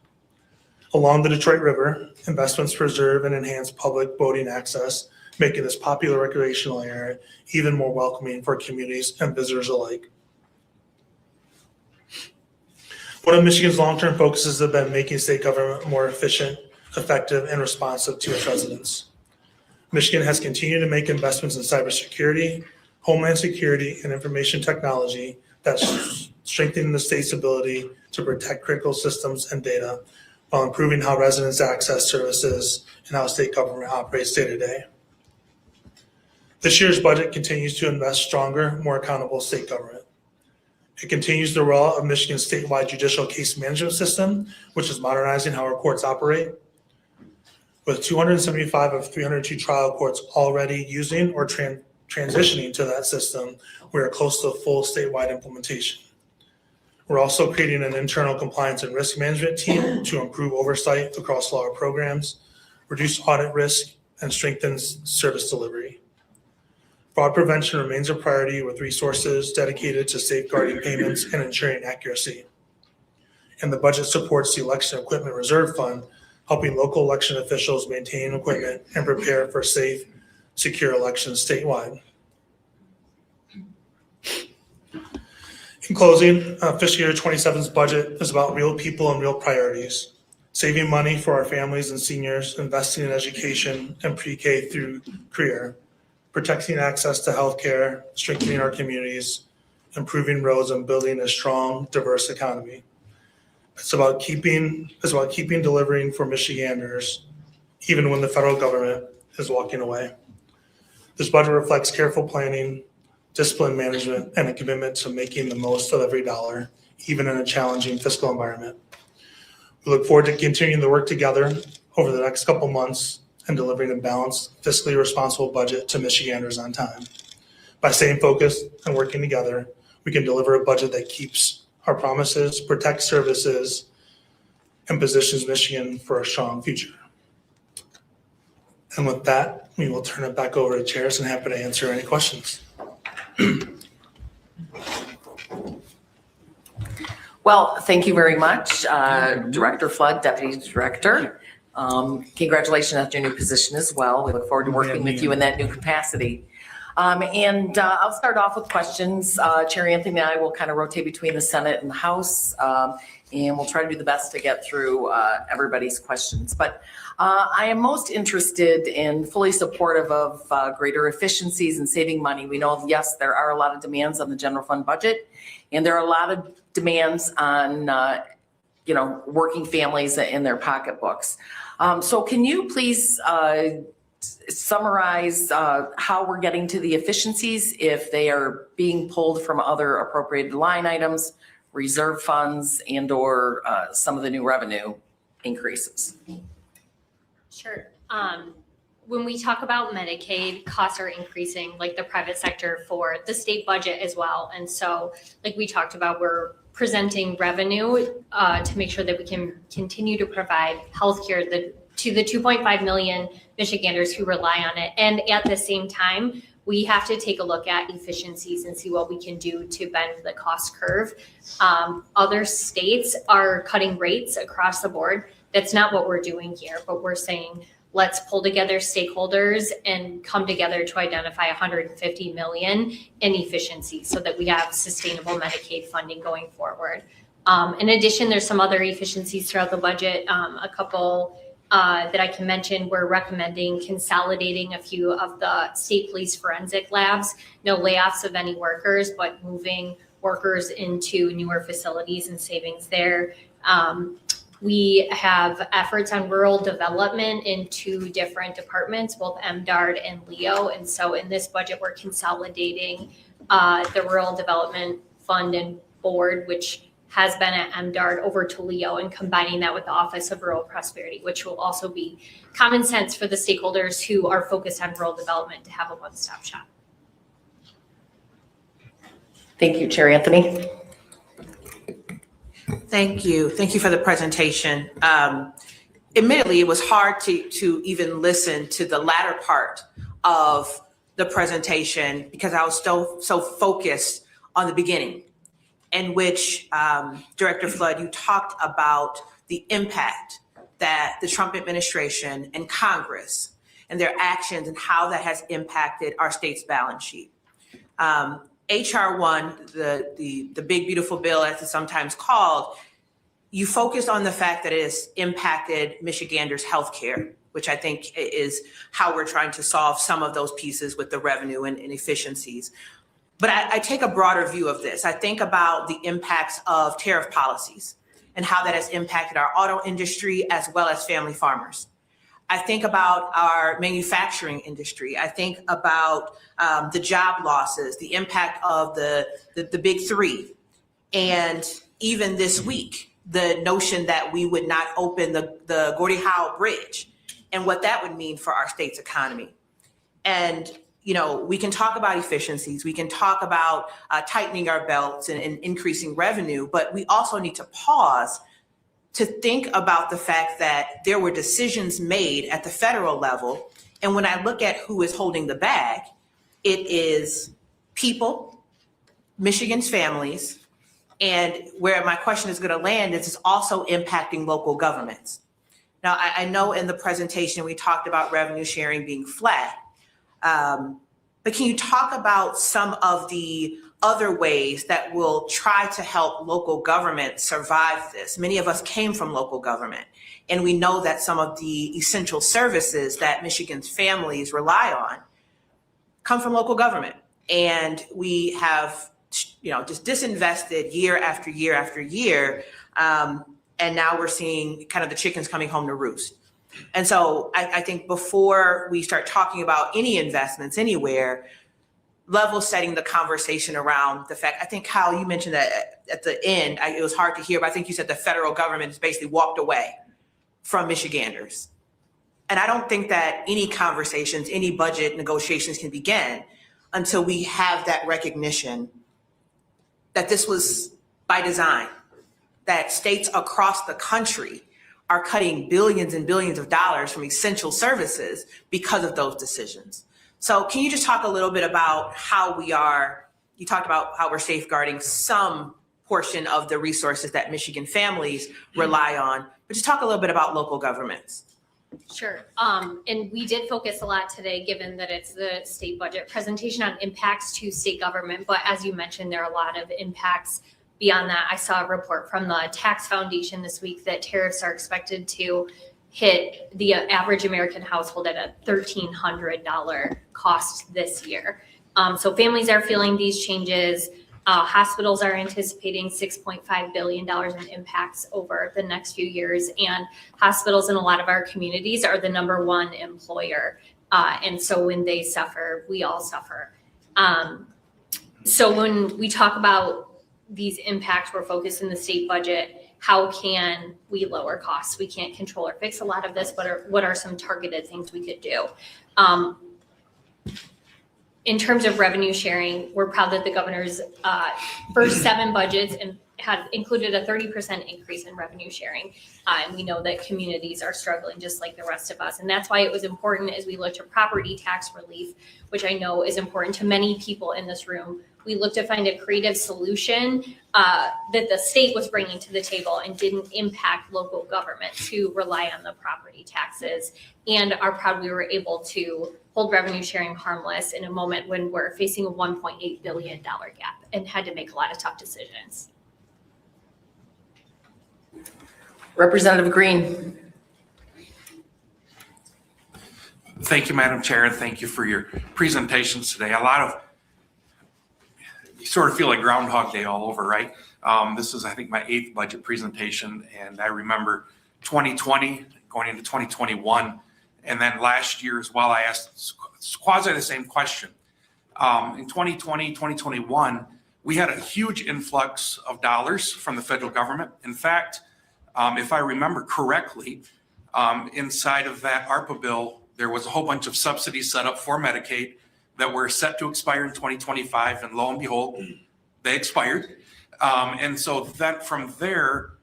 Along the Detroit River, investments preserve and enhance public boating access, making this popular recreational area even more welcoming for communities and visitors alike. One of Michigan's long-term focuses have been making state government more efficient, effective, and responsive to its residents. Michigan has continued to make investments in cybersecurity, homeland security, and information technology that's strengthening the state's ability to protect critical systems and data while improving how residents access services and how state government operates day to day. This year's budget continues to invest stronger, more accountable state government. It continues the rollout of Michigan's statewide judicial case management system, which is modernizing how our courts operate. With 275 of 302 trial courts already using or transitioning to that system, we are close to a full statewide implementation. We're also creating an internal compliance and risk management team to improve oversight across all our programs, reduce audit risk, and strengthen service delivery. Fraud prevention remains a priority with resources dedicated to safeguarding payments and ensuring accuracy. And the budget supports the Election Equipment Reserve Fund, helping local election officials maintain equipment and prepare for safe, secure elections statewide. In closing, fiscal year 27's budget is about real people and real priorities, saving money for our families and seniors, investing in education and pre-K through career, protecting access to healthcare, strengthening our communities, improving roads, and building a strong, diverse economy. It's about keeping delivering for Michiganders, even when the federal government is walking away. This budget reflects careful planning, disciplined management, and a commitment to making the most of every dollar, even in a challenging fiscal environment. We look forward to continuing the work together over the next couple months and delivering a balanced, fiscally responsible budget to Michiganders on time. By staying focused and working together, we can deliver a budget that keeps our promises, protects services, and positions Michigan for a strong future. And with that, we will turn it back over to chairs and happy to answer any questions. Well, thank you very much, Director Flood, Deputy Director. Congratulations on your new position as well. We look forward to working with you in that new capacity. I'll start off with questions. Chair Anthony and I will kind of rotate between the Senate and the House, and we'll try to do the best to get through everybody's questions. But I am most interested in fully supportive of greater efficiencies and saving money. We know, yes, there are a lot of demands on the general fund budget, and there are a lot of demands on working families in their pocketbooks. So can you please summarize how we're getting to the efficiencies if they are being pulled from other appropriated line items, reserve funds, and or some of the new revenue increases? Sure. when we talk about Medicaid, costs are increasing, like the private sector for the state budget as well. And so, like we talked about, we're presenting revenue to make sure that we can continue to provide healthcare to the 2.5 million Michiganders who rely on it. And at the same time, we have to take a look at efficiencies and see what we can do to bend the cost curve. Other states are cutting rates across the board. That's not what we're doing here, but we're saying, let's pull together stakeholders and come together to identify 150 million in efficiencies so that we have sustainable Medicaid funding going forward. In addition, there's some other efficiencies throughout the budget. A couple that I can mention, we're recommending consolidating a few of the state police forensic labs. No layoffs of any workers, but moving workers into newer facilities and savings there. We have efforts on rural development in 2 different departments, both MDARD and LEO. And so in this budget, we're consolidating the Rural Development Fund and Board, which has been at MDARD, over to LEO, and combining that with the Office of Rural Prosperity, which will also be common sense for the stakeholders who are focused on rural development to have a one-stop shop. Thank you, Chair Anthony. Thank you. Thank you for the presentation. Admittedly, it was hard to even listen to the latter part of the presentation because I was so focused on the beginning, in which Director Flood, you talked about the impact that the Trump administration and Congress and their actions and how that has impacted our state's balance sheet. HR 1, the big beautiful bill as it's sometimes called, you focused on the fact that it has impacted Michiganders' health care, which I think is how we're trying to solve some of those pieces with the revenue and efficiencies. But I take a broader view of this. I think about the impacts of tariff policies and how that has impacted our auto industry as well as family farmers. I think about our manufacturing industry. I think about the job losses, the impact of the big 3. And even this week, the notion that we would not open the Gordie Howe Bridge and what that would mean for our state's economy. And, you know, we can talk about efficiencies. We can talk about tightening our belts and increasing revenue, but we also need to pause to think about the fact that there were decisions made at the federal level. And when I look at who is holding the bag, it is people, Michigan's families, and where my question is going to land is it's also impacting local governments. Now, I know in the presentation we talked about revenue sharing being flat, but can you talk about some of the other ways that will try to help local government survive this? Many of us came from local government, and we know that some of the essential services that Michigan's families rely on come from local government. And we have, you know, just disinvested year after year after year. And now we're seeing kind of the chickens coming home to roost. And so I think before we start talking about any investments anywhere, level setting the conversation around the fact, I think, Kyle, you mentioned that at the end, it was hard to hear, but I think you said the federal government has basically walked away from Michiganders. And I don't think that any conversations, any budget negotiations can begin until we have that recognition that this was by design, that states across the country are cutting billions and billions of dollars from essential services because of those decisions. So can you just talk a little bit about how you talked about how we're safeguarding some portion of the resources that Michigan families rely on, but just talk a little bit about local governments. Sure. And we did focus a lot today, given that it's the state budget presentation, on impacts to state government. But as you mentioned, there are a lot of impacts beyond that. I saw a report from the Tax Foundation this week that tariffs are expected to hit the average American household at a $1,300 cost this year. So families are feeling these changes. Hospitals are anticipating $6.5 billion in impacts over the next few years. And hospitals in a lot of our communities are the #1 employer. And so when they suffer, we all suffer. So when we talk about these impacts, we're focused in the state budget. how can we lower costs? We can't control or fix a lot of this, but what are some targeted things we could do? In terms of revenue sharing, we're proud that the governor's first 7 budgets had included a 30% increase in revenue sharing. And we know that communities are struggling just like the rest of us. And that's why it was important as we looked at property tax relief, which I know is important to many people in this room. We looked to find a creative solution that the state was bringing to the table and didn't impact local government to rely on the property taxes, and are proud we were able to hold revenue sharing harmless in a moment when we're facing a $1.8 billion gap and had to make a lot of tough decisions. Representative Green. Thank you, Madam Chair, and thank you for your presentations today. You sort of feel like Groundhog Day all over, right? This is, I think, my 8th budget presentation, and I remember 2020 going into 2021, and then last year as well, I asked quasi the same question. In 2020, 2021, we had a huge influx of dollars from the federal government. In fact, if I remember correctly, inside of that ARPA bill, there was a whole bunch of subsidies set up for Medicaid that were set to expire in 2025, and lo and behold, they expired. And so then from there,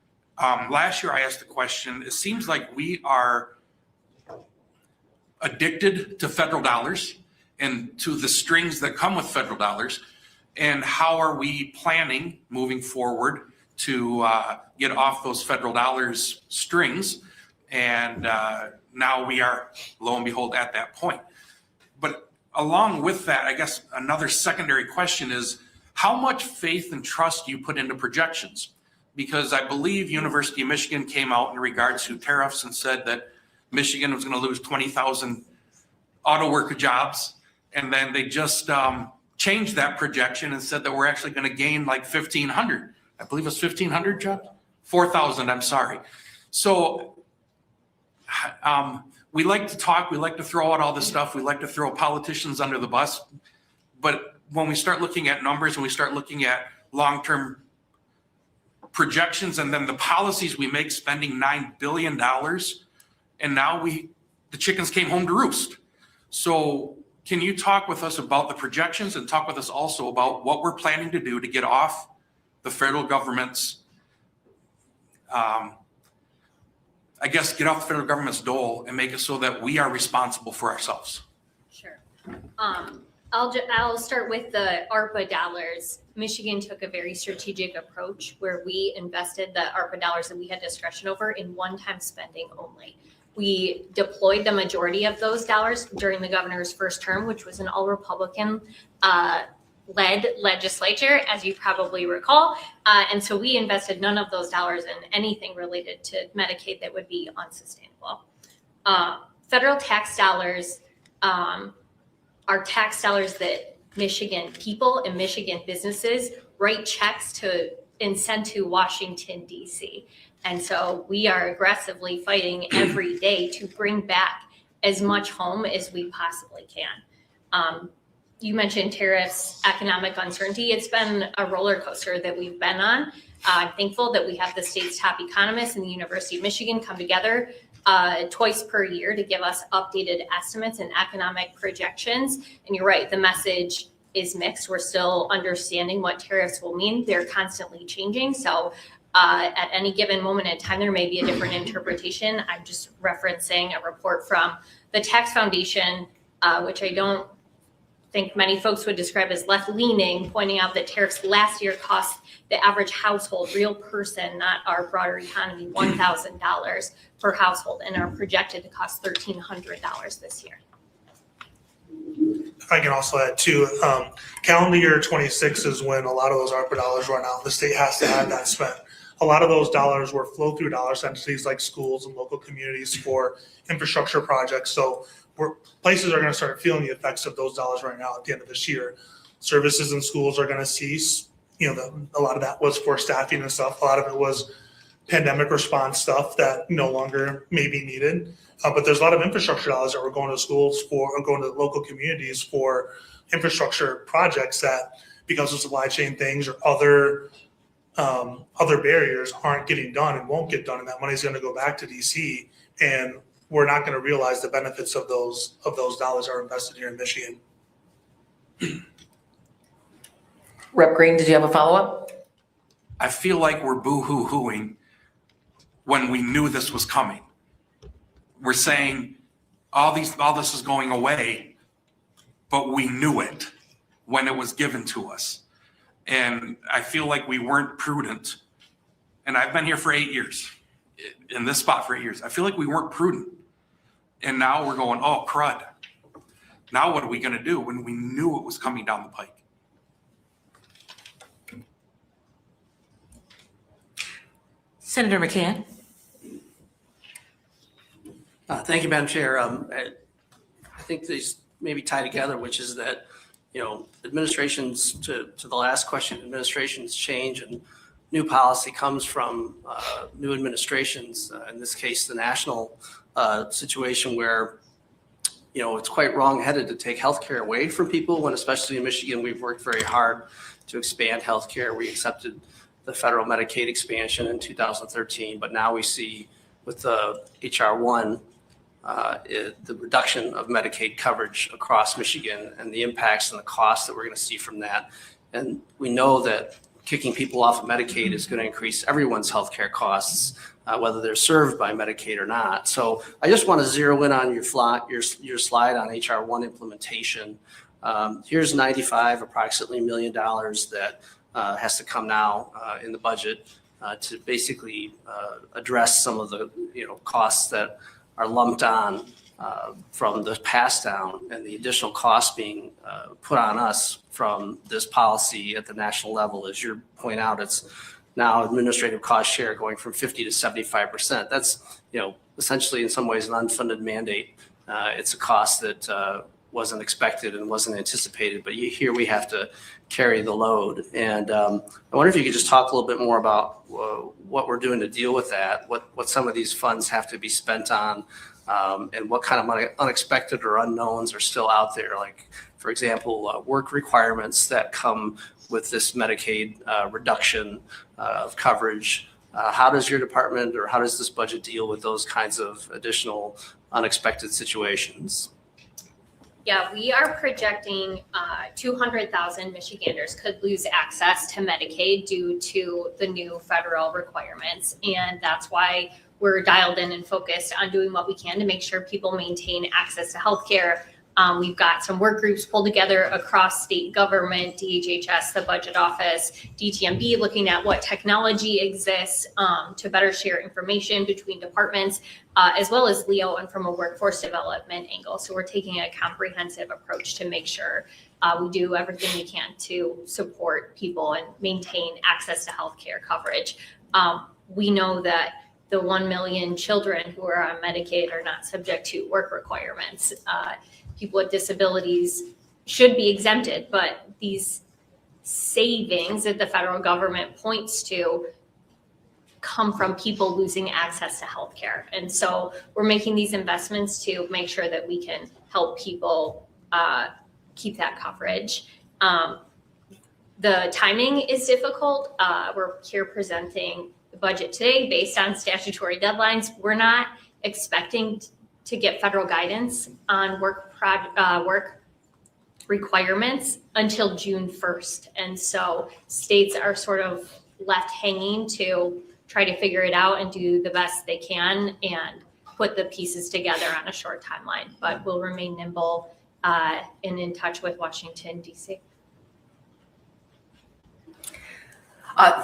last year I asked the question, it seems like we are addicted to federal dollars and to the strings that come with federal dollars. And how are we planning moving forward to get off those federal dollars strings? And now we are, lo and behold, at that point. But along with that, I guess another secondary question is, how much faith and trust do you put into projections? Because I believe University of Michigan came out in regards to tariffs and said that Michigan was going to lose 20,000 auto worker jobs. And then they just changed that projection and said that we're actually going to gain like 1,500. I believe it's 1,500 jobs? 4,000, I'm sorry. So we like to talk, we like to throw out all this stuff, we like to throw politicians under the bus. But when we start looking at numbers and we start looking at long-term projections and then the policies we make, spending $9 billion, and now the chickens came home to roost. So can you talk with us about the projections and talk with us also about what we're planning to do to get off the federal government's, get off the federal government's dole and make it so that we are responsible for ourselves? Sure. I'll start with the ARPA dollars. Michigan took a very strategic approach where we invested the ARPA dollars that we had discretion over in one-time spending only. We deployed the majority of those dollars during the governor's first term, which was an all-Republican led legislature, as you probably recall. And so we invested none of those dollars in anything related to Medicaid that would be unsustainable. Federal tax dollars are tax dollars that Michigan people and Michigan businesses write checks to and send to Washington, D.C. And so we are aggressively fighting every day to bring back as much home as we possibly can. You mentioned tariffs, economic uncertainty. It's been a roller coaster that we've been on. I'm thankful that we have the state's top economists and the University of Michigan come together twice per year to give us updated estimates and economic projections. And you're right, the message is mixed. We're still understanding what tariffs will mean. They're constantly changing. So at any given moment in time, there may be a different interpretation. I'm just referencing a report from the Tax Foundation, which I don't think many folks would describe as left-leaning, pointing out that tariffs last year cost the average household, real person, not our broader economy, $1,000 per household, and are projected to cost $1,300 this year. I can also add too, calendar year 26 is when a lot of those ARPA dollars run out. The state has to have that spent. A lot of those dollars were flow-through dollars to entities like schools and local communities for infrastructure projects. So places are going to start feeling the effects of those dollars running out at the end of this year. Services in schools are going to cease. A lot of that was for staffing and stuff. A lot of it was pandemic response stuff that no longer may be needed. But there's a lot of infrastructure dollars that were going to schools for, or going to local communities for infrastructure projects that, because of supply chain things or other other barriers aren't getting done and won't get done, and that money's going to go back to DC, and we're not going to realize the benefits of those dollars are invested here in Michigan. Rep. Green, did you have a follow-up? I feel like we're boo-hoo-hooing when we knew this was coming. We're saying all this is going away, but we knew it when it was given to us. And I feel like we weren't prudent. And I've been here for 8 years, in this spot for 8 years. I feel like we weren't prudent. And now we're going, oh, crud. Now what are we going to do when we knew it was coming down the pike? Senator McCann. Thank you, Madam Chair. I think these maybe tie together, which is that, administrations, to the last question, administrations change and new policy comes from new administrations. In this case, the national situation where, it's quite wrong-headed to take healthcare away from people when, especially in Michigan, we've worked very hard to expand healthcare. We accepted the federal Medicaid expansion in 2013, but now we see with the HR 1, the reduction of Medicaid coverage across Michigan and the impacts and the costs that we're going to see from that. And we know that kicking people off of Medicaid is going to increase everyone's healthcare costs, whether they're served by Medicaid or not. So I just want to zero in on your slide on HR 1 implementation. Here's approximately $95 million that has to come now in the budget to basically address some of the costs that are lumped on from the pass down and the additional costs being put on us from this policy at the national level. As you point out, it's now administrative cost share going from 50 to 75%. That's essentially in some ways an unfunded mandate. It's a cost that wasn't expected and wasn't anticipated, but here we have to carry the load. And I wonder if you could just talk a little bit more about what we're doing to deal with that, what some of these funds have to be spent on, and what kind of unexpected or unknowns are still out there. Like, for example, work requirements that come with this Medicaid reduction of coverage. How does your department or how does this budget deal with those kinds of additional unexpected situations? Yeah, we are projecting 200,000 Michiganders could lose access to Medicaid due to the new federal requirements. And that's why we're dialed in and focused on doing what we can to make sure people maintain access to healthcare. We've got some work groups pulled together across state government, DHHS, the budget office, DTMB, looking at what technology exists to better share information between departments, as well as LEO and from a workforce development angle. So we're taking a comprehensive approach to make sure we do everything we can to support people and maintain access to healthcare coverage. We know that the 1 million children who are on Medicaid are not subject to work requirements. People with disabilities should be exempted, but these savings that the federal government points to come from people losing access to healthcare. And so we're making these investments to make sure that we can help people keep that coverage. The timing is difficult. We're here presenting the budget today based on statutory deadlines. We're not expecting to get federal guidance on work requirements until June 1st. And so states are sort of left hanging to try to figure it out and do the best they can and put the pieces together on a short timeline. But we'll remain nimble and in touch with Washington, D.C.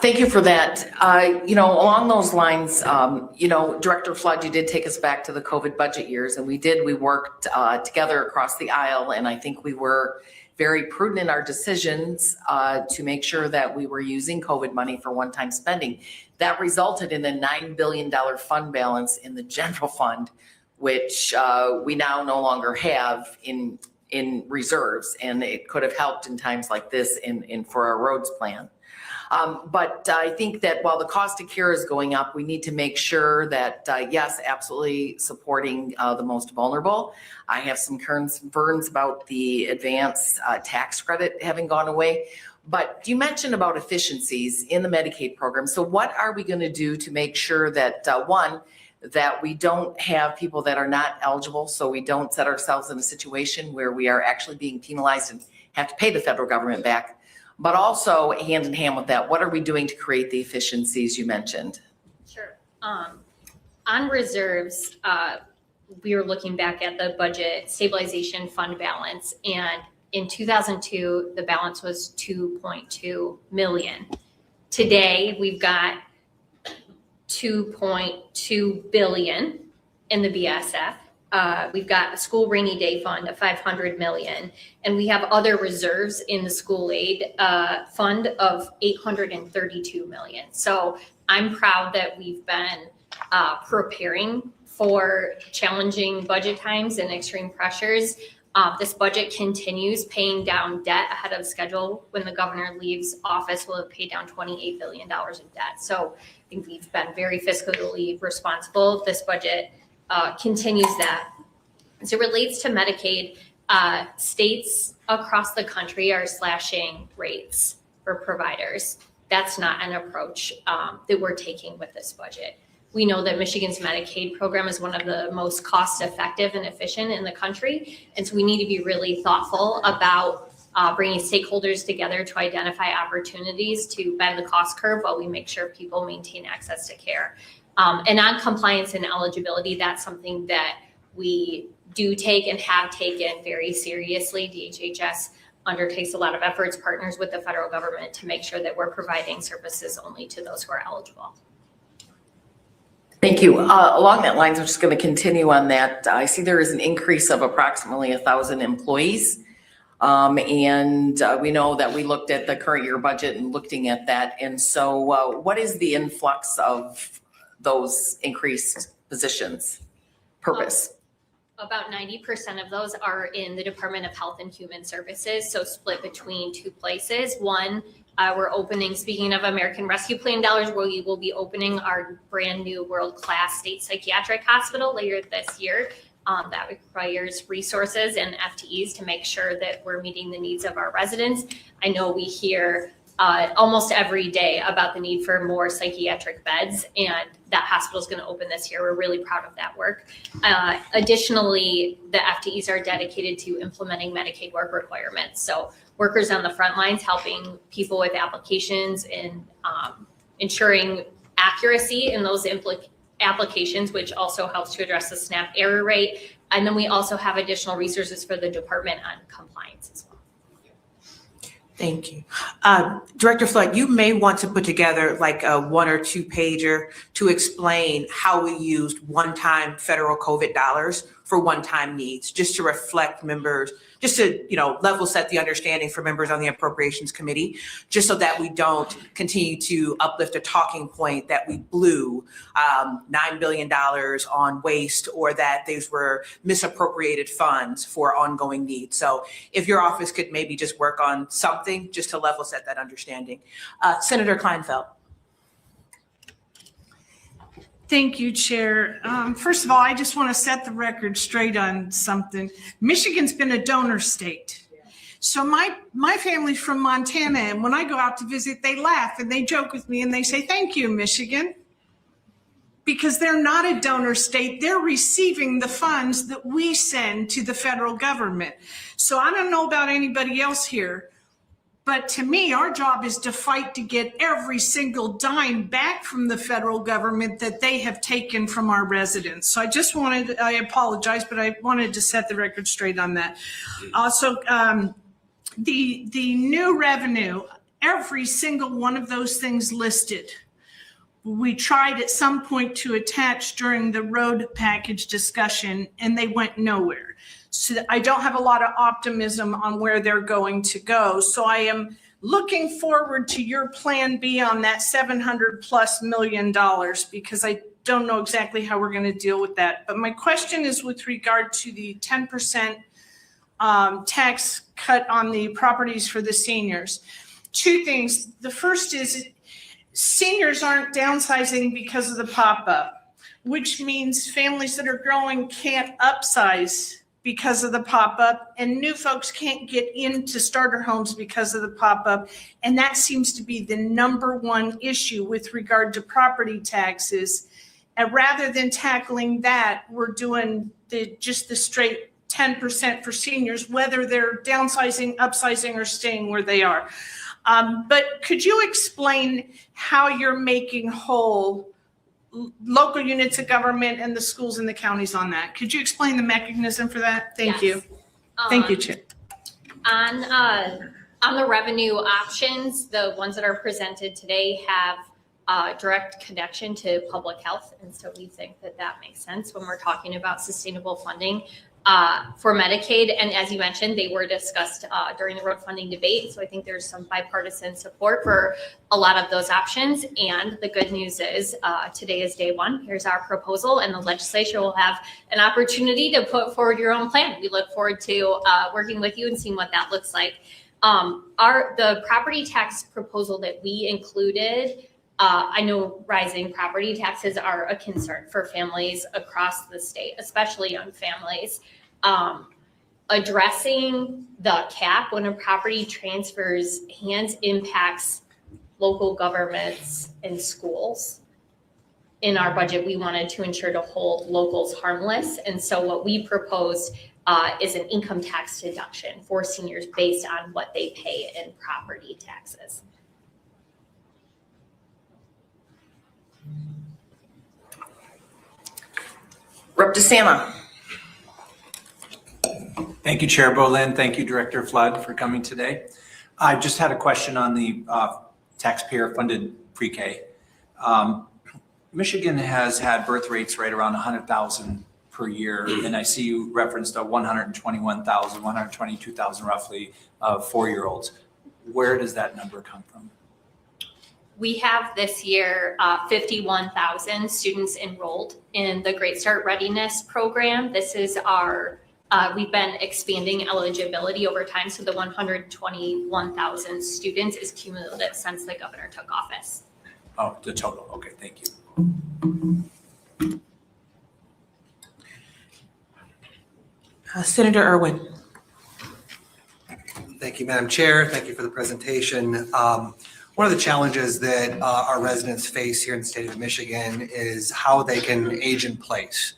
Thank you for that. Along those lines, Director Flood, you did take us back to the COVID budget years, and we worked together across the aisle, and I think we were very prudent in our decisions to make sure that we were using COVID money for one-time spending. That resulted in a $9 billion fund balance in the general fund, which we now no longer have in reserves, and it could have helped in times like this for our roads plan. But I think that while the cost of care is going up, we need to make sure that, yes, absolutely supporting the most vulnerable. I have some concerns about the advance tax credit having gone away, But you mentioned about efficiencies in the Medicaid program. So what are we going to do to make sure that, one, that we don't have people that are not eligible, so we don't set ourselves in a situation where we are actually being penalized and have to pay the federal government back? But also, hand in hand with that, what are we doing to create the efficiencies you mentioned? Sure. On reserves, we were looking back at the budget stabilization fund balance, and in 2002, the balance was 2.2 million. Today, we've got 2.2 billion in the BSF. We've got a school rainy day fund of 500 million, and we have other reserves in the school aid fund of 832 million. So I'm proud that we've been preparing for challenging budget times and extreme pressures. This budget continues paying down debt ahead of schedule. When the governor leaves office, we'll have paid down $28 billion in debt. So I think we've been very fiscally responsible. This budget continues that. As it relates to Medicaid, states across the country are slashing rates for providers. That's not an approach that we're taking with this budget. We know that Michigan's Medicaid program is one of the most cost-effective and efficient in the country. And so we need to be really thoughtful about bringing stakeholders together to identify opportunities to bend the cost curve while we make sure people maintain access to care. And on compliance and eligibility, that's something that we do take and have taken very seriously. DHHS undertakes a lot of efforts, partners with the federal government to make sure that we're providing services only to those who are eligible. Thank you. Along that lines, I'm just going to continue on that. I see there is an increase of approximately 1,000 employees. And we know that we looked at the current year budget and looking at that. And so what is the influx of those increased positions? Purpose? About 90% of those are in the Department of Health and Human Services, so split between two places. One, we're opening, speaking of American Rescue Plan dollars, we will be opening our brand new world-class state psychiatric hospital later this year. That requires resources and FTEs to make sure that we're meeting the needs of our residents. I know we hear almost every day about the need for more psychiatric beds, and that hospital is going to open this year. We're really proud of that work. Additionally, the FTEs are dedicated to implementing Medicaid work requirements. So workers on the front lines helping people with applications and ensuring accuracy in those applications, which also helps to address the SNAP error rate. And then we also have additional resources for the department on compliance as well. Thank you. Director Flood, you may want to put together like a 1 or 2 pager to explain how we used one-time federal COVID dollars for one-time needs, just to reflect members, just to, level set the understanding for members on the Appropriations Committee, just so that we don't continue to uplift a talking point that we blew $9 billion on waste, or that these were misappropriated funds for ongoing needs. So if your office could maybe just work on something just to level set that understanding. Senator Kleinfeld. Thank you, Chair. First of all, I just want to set the record straight on something. Michigan's been a donor state. So my family's from Montana, and when I go out to visit, they laugh and they joke with me and they say, "Thank you, Michigan." Because they're not a donor state. They're receiving the funds that we send to the federal government. So I don't know about anybody else here, but to me, our job is to fight to get every single dime back from the federal government that they have taken from our residents. So I apologize, but I wanted to set the record straight on that. Also, the new revenue, every single one of those things listed, we tried at some point to attach during the road package discussion, and they went nowhere. So I don't have a lot of optimism on where they're going to go. So I am looking forward to your plan B on that $700+ million, because I don't know exactly how we're going to deal with that. But my question is with regard to the 10% tax cut on the properties for the seniors. 2 things. The first is seniors aren't downsizing because of the pop-up, which means families that are growing can't upsize because of the pop-up, and new folks can't get into starter homes because of the pop-up. And that seems to be the number one issue with regard to property taxes. And rather than tackling that, we're doing just the straight 10% for seniors, whether they're downsizing, upsizing, or staying where they are. But could you explain how you're making whole local units of government and the schools and the counties on that? Could you explain the mechanism for that? Thank you. Thank you, Chair. On the revenue options, the ones that are presented today have direct connection to public health. And so we think that that makes sense when we're talking about sustainable funding for Medicaid. And as you mentioned, they were discussed during the road funding debate. So I think there's some bipartisan support for a lot of those options. And the good news is today is day one. Here's our proposal, and the legislature will have an opportunity to put forward your own plan. We look forward to working with you and seeing what that looks like. The property tax proposal that we included, I know rising property taxes are a concern for families across the state, especially young families. Addressing the cap when a property transfers hands impacts local governments and schools. In our budget, we wanted to ensure to hold locals harmless. And so what we proposed is an income tax deduction for seniors based on what they pay in property taxes. Rep. DeSanna. Thank you, Chair Bolin. Thank you, Director Flood, for coming today. I just had a question on the taxpayer-funded pre-K. Michigan has had birth rates right around 100,000 per year, and I see you referenced a 121,000, 122,000 roughly of 4-year-olds. Where does that number come from? We have this year 51,000 students enrolled in the Great Start Readiness Program. This is our, we've been expanding eligibility over time. So the 121,000 students is cumulative since the governor took office. Oh, the total. Okay, thank you. Senator Irwin. Thank you, Madam Chair. Thank you for the presentation. One of the challenges that our residents face here in the state of Michigan is how they can age in place.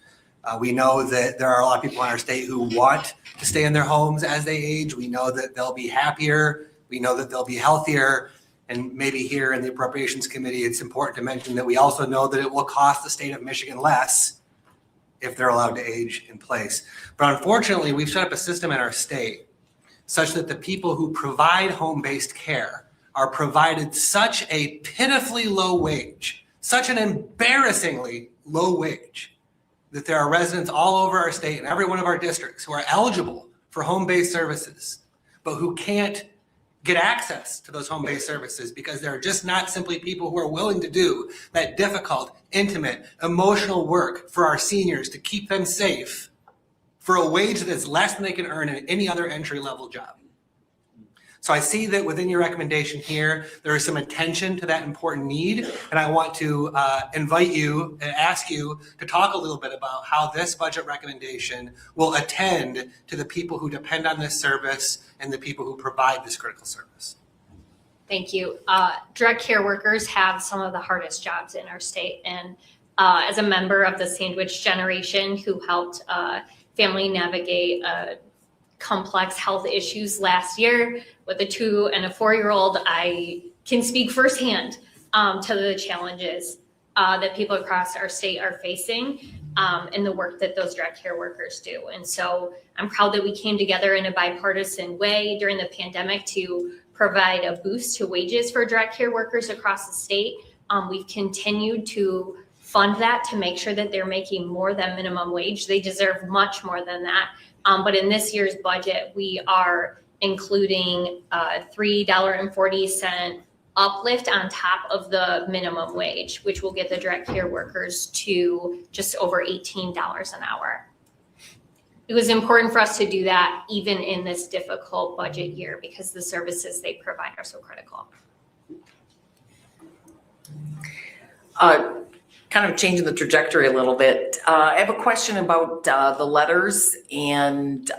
We know that there are a lot of people in our state who want to stay in their homes as they age. We know that they'll be happier. We know that they'll be healthier. And maybe here in the Appropriations Committee, it's important to mention that we also know that it will cost the state of Michigan less if they're allowed to age in place. But unfortunately, we've set up a system in our state such that the people who provide home-based care are provided such a pitifully low wage, such an embarrassingly low wage, that there are residents all over our state and every one of our districts who are eligible for home-based services, but who can't get access to those home-based services because there are just not simply people who are willing to do that difficult, intimate, emotional work for our seniors to keep them safe for a wage that is less than they can earn in any other entry-level job. So I see that within your recommendation here, there is some attention to that important need. And I want to invite you and ask you to talk a little bit about how this budget recommendation will attend to the people who depend on this service and the people who provide this critical service. Thank you. Direct care workers have some of the hardest jobs in our state. And as a member of the sandwich generation who helped family navigate complex health issues last year with a 2 and a 4-year-old, I can speak firsthand to the challenges that people across our state are facing in the work that those direct care workers do. And so I'm proud that we came together in a bipartisan way during the pandemic to provide a boost to wages for direct care workers across the state. We've continued to fund that to make sure that they're making more than minimum wage. They deserve much more than that. But in this year's budget, we are including a $3.40 uplift on top of the minimum wage, which will get the direct care workers to just over $18 an hour. It was important for us to do that even in this difficult budget year because the services they provide are so critical. kind of changing the trajectory a little bit. I have a question about the letters and,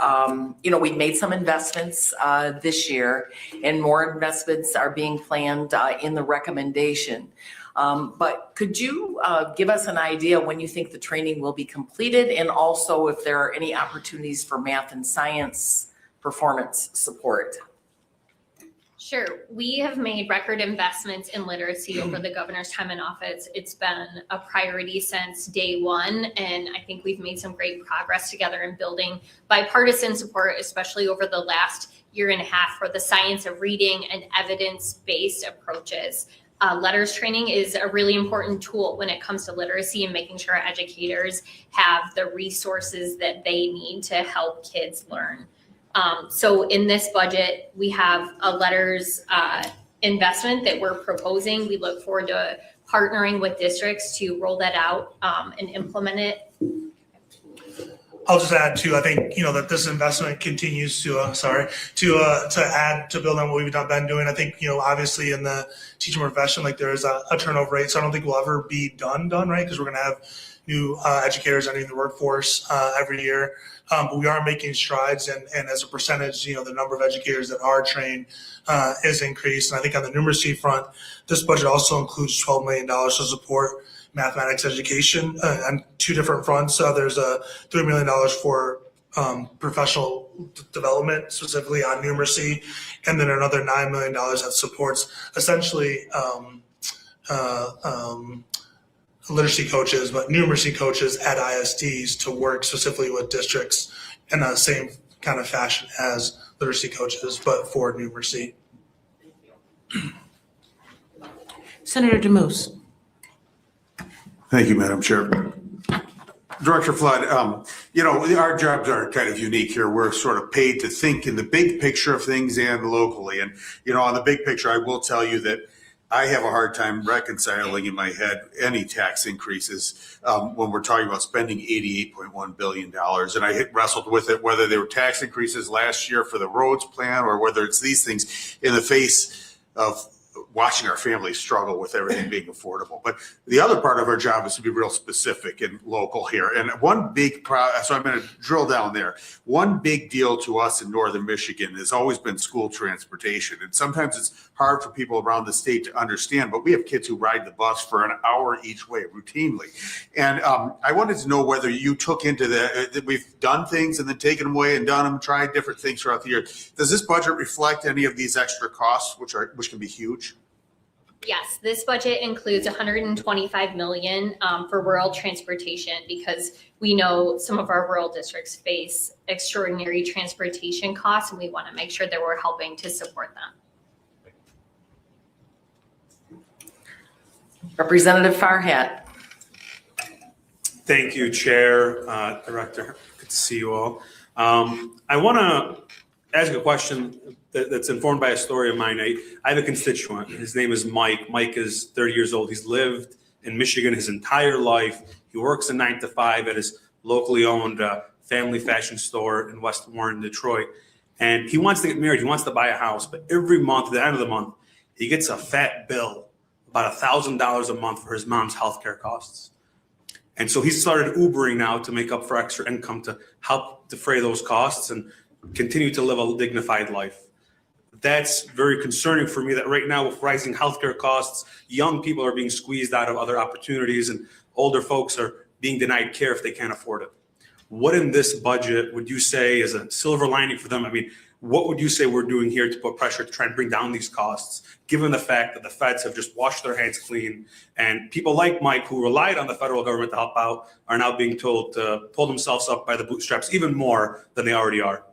we've made some investments this year and more investments are being planned in the recommendation. But could you give us an idea when you think the training will be completed and also if there are any opportunities for math and science performance support? Sure. We have made record investments in literacy over the governor's time in office. It's been a priority since day one, and I think we've made some great progress together in building bipartisan support, especially over the last year and a half, for the science of reading and evidence-based approaches. Letters training is a really important tool when it comes to literacy and making sure educators have the resources that they need to help kids learn. So in this budget, we have a letters investment that we're proposing. We look forward to partnering with districts to roll that out and implement it. I'll just add too, I think, that this investment continues to add, to build on what we've been doing. I think, obviously in the teacher profession, like there is a turnover rate. So I don't think we'll ever be done, right? Because we're going to have new educators entering the workforce every year. But we are making strides, and as a percentage, the number of educators that are trained is increased. And I think on the numeracy front, this budget also includes $12 million to support mathematics education on two different fronts. There's $3 million for professional development, specifically on numeracy, and then another $9 million that supports essentially literacy coaches, but numeracy coaches at ISDs to work specifically with districts in the same kind of fashion as literacy coaches, but for numeracy. Senator DeMoose. Thank you, Madam Chair. Director Flood, our jobs are kind of unique here. We're sort of paid to think in the big picture of things and locally. And, on the big picture, I will tell you that I have a hard time reconciling in my head any tax increases when we're talking about spending $88.1 billion. And I wrestled with it, whether they were tax increases last year for the roads plan or whether it's these things in the face of watching our families struggle with everything being affordable. But the other part of our job is to be real specific and local here. And one big, so I'm going to drill down there. One big deal to us in Northern Michigan has always been school transportation. And sometimes it's hard for people around the state to understand, but we have kids who ride the bus for an hour each way routinely. And I wanted to know whether you took into that we've done things and then taken them away and done them, tried different things throughout the year. Does this budget reflect any of these extra costs, which can be huge? Yes, this budget includes $125 million for rural transportation because we know some of our rural districts face extraordinary transportation costs, and we want to make sure that we're helping to support them. Representative Farhat. Thank you, Chair, Director. Good to see you all. I want to ask a question that's informed by a story of mine. I have a constituent. His name is Mike. Mike is 30 years old. He's lived in Michigan his entire life. He works a 9 to 5 at his locally owned family fashion store in West Warren, Detroit. And he wants to get married. He wants to buy a house. But every month, at the end of the month, he gets a fat bill, about $1,000 a month for his mom's healthcare costs. And so he started Ubering now to make up for extra income to help defray those costs and continue to live a dignified life. That's very concerning for me that right now with rising healthcare costs, young people are being squeezed out of other opportunities and older folks are being denied care if they can't afford it. What in this budget would you say is a silver lining for them? I mean, what would you say we're doing here to put pressure to try and bring down these costs, given the fact that the feds have just washed their hands clean and people like Mike who relied on the federal government to help out are now being told to pull themselves up by the bootstraps even more than they already are?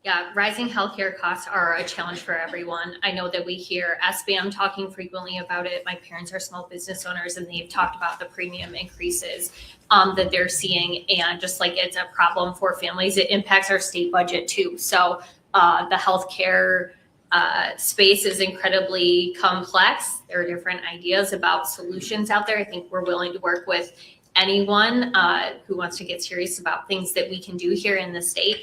Yeah, rising healthcare costs are a challenge for everyone. I know that we hear SBM talking frequently about it. My parents are small business owners and they've talked about the premium increases that they're seeing. And just like it's a problem for families, it impacts our state budget too. So the healthcare space is incredibly complex. There are different ideas about solutions out there. I think we're willing to work with anyone who wants to get serious about things that we can do here in the state.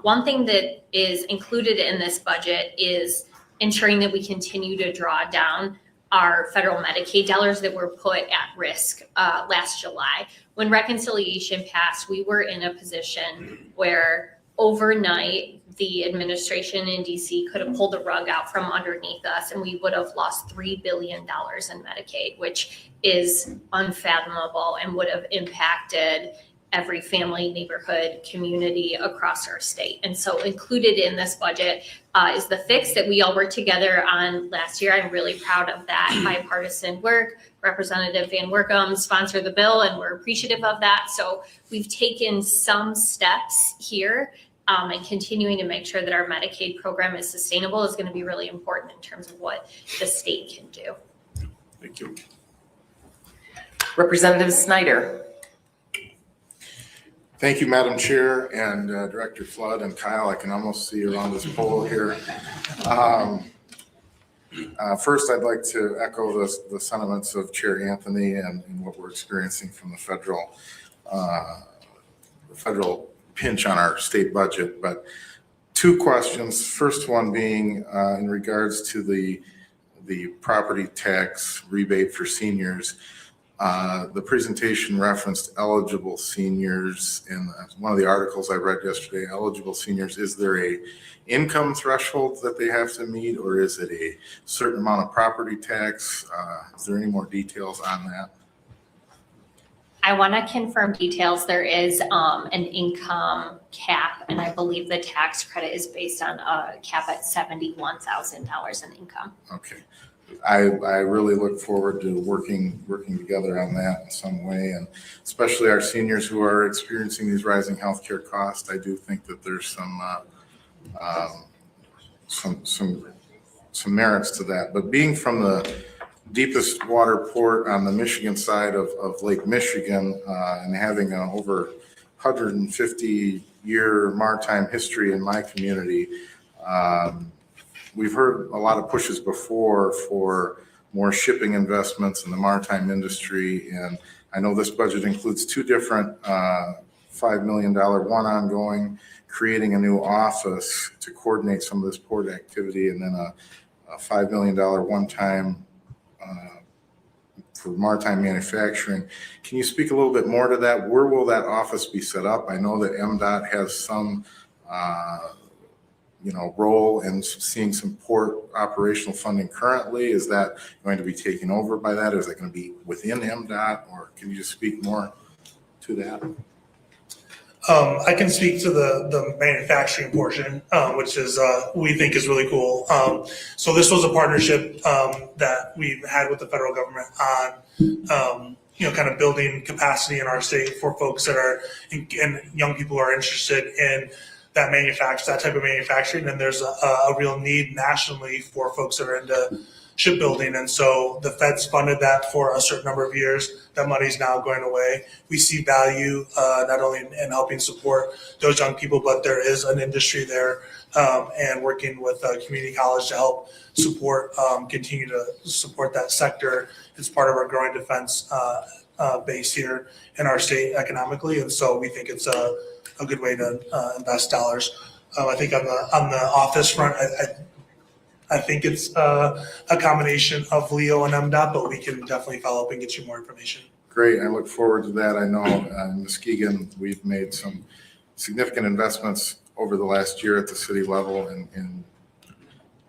One thing that is included in this budget is ensuring that we continue to draw down our federal Medicaid dollars that were put at risk last July. When reconciliation passed, we were in a position where overnight the administration in DC could have pulled the rug out from underneath us and we would have lost $3 billion in Medicaid, which is unfathomable and would have impacted every family, neighborhood, community across our state. And so included in this budget is the fix that we all worked together on last year. I'm really proud of that bipartisan work. Representative Van Workum sponsored the bill and we're appreciative of that. So we've taken some steps here and continuing to make sure that our Medicaid program is sustainable is going to be really important in terms of what the state can do. Thank you. Representative Snyder. Thank you, Madam Chair, and Director Flood and Kyle. I can almost see you around this pole here. First, I'd like to echo the sentiments of Chair Anthony and what we're experiencing from the federal pinch on our state budget. But two questions. First one being in regards to the property tax rebate for seniors. The presentation referenced eligible seniors in one of the articles I read yesterday. Eligible seniors, is there a income threshold that they have to meet, or is it a certain amount of property tax? Is there any more details on that? I want to confirm details. There is an income cap, and I believe the tax credit is based on a cap at $71,000 in income. Okay. I really look forward to working together on that in some way, and especially our seniors who are experiencing these rising healthcare costs. I do think that there's some merits to that. But being from the deepest water port on the Michigan side of Lake Michigan and having an over 150-year maritime history in my community, we've heard a lot of pushes before for more shipping investments in the maritime industry. And I know this budget includes two different $5 million, one ongoing, creating a new office to coordinate some of this port activity, and then a $5 million one-time for maritime manufacturing. Can you speak a little bit more to that? Where will that office be set up? I know that MDOT has some role in seeing some port operational funding currently. Is that going to be taken over by that? Is that going to be within MDOT, or can you just speak more to that? I can speak to the manufacturing portion, which is we think is really cool. So this was a partnership that we've had with the federal government on kind of building capacity in our state for folks that are and young people who are interested in that type of manufacturing. And there's a real need nationally for folks that are into shipbuilding. And so the feds funded that for a certain number of years. That money's now going away. We see value not only in helping support those young people, but there is an industry there and working with community college to help continue to support that sector. It's part of our growing defense base here in our state economically. And so we think it's a good way to invest dollars. I think on the office front, I think it's a combination of Leo and MDOT, but we can definitely follow up and get you more information. Great. I look forward to that. I know in Muskegon, we've made some significant investments over the last year at the city level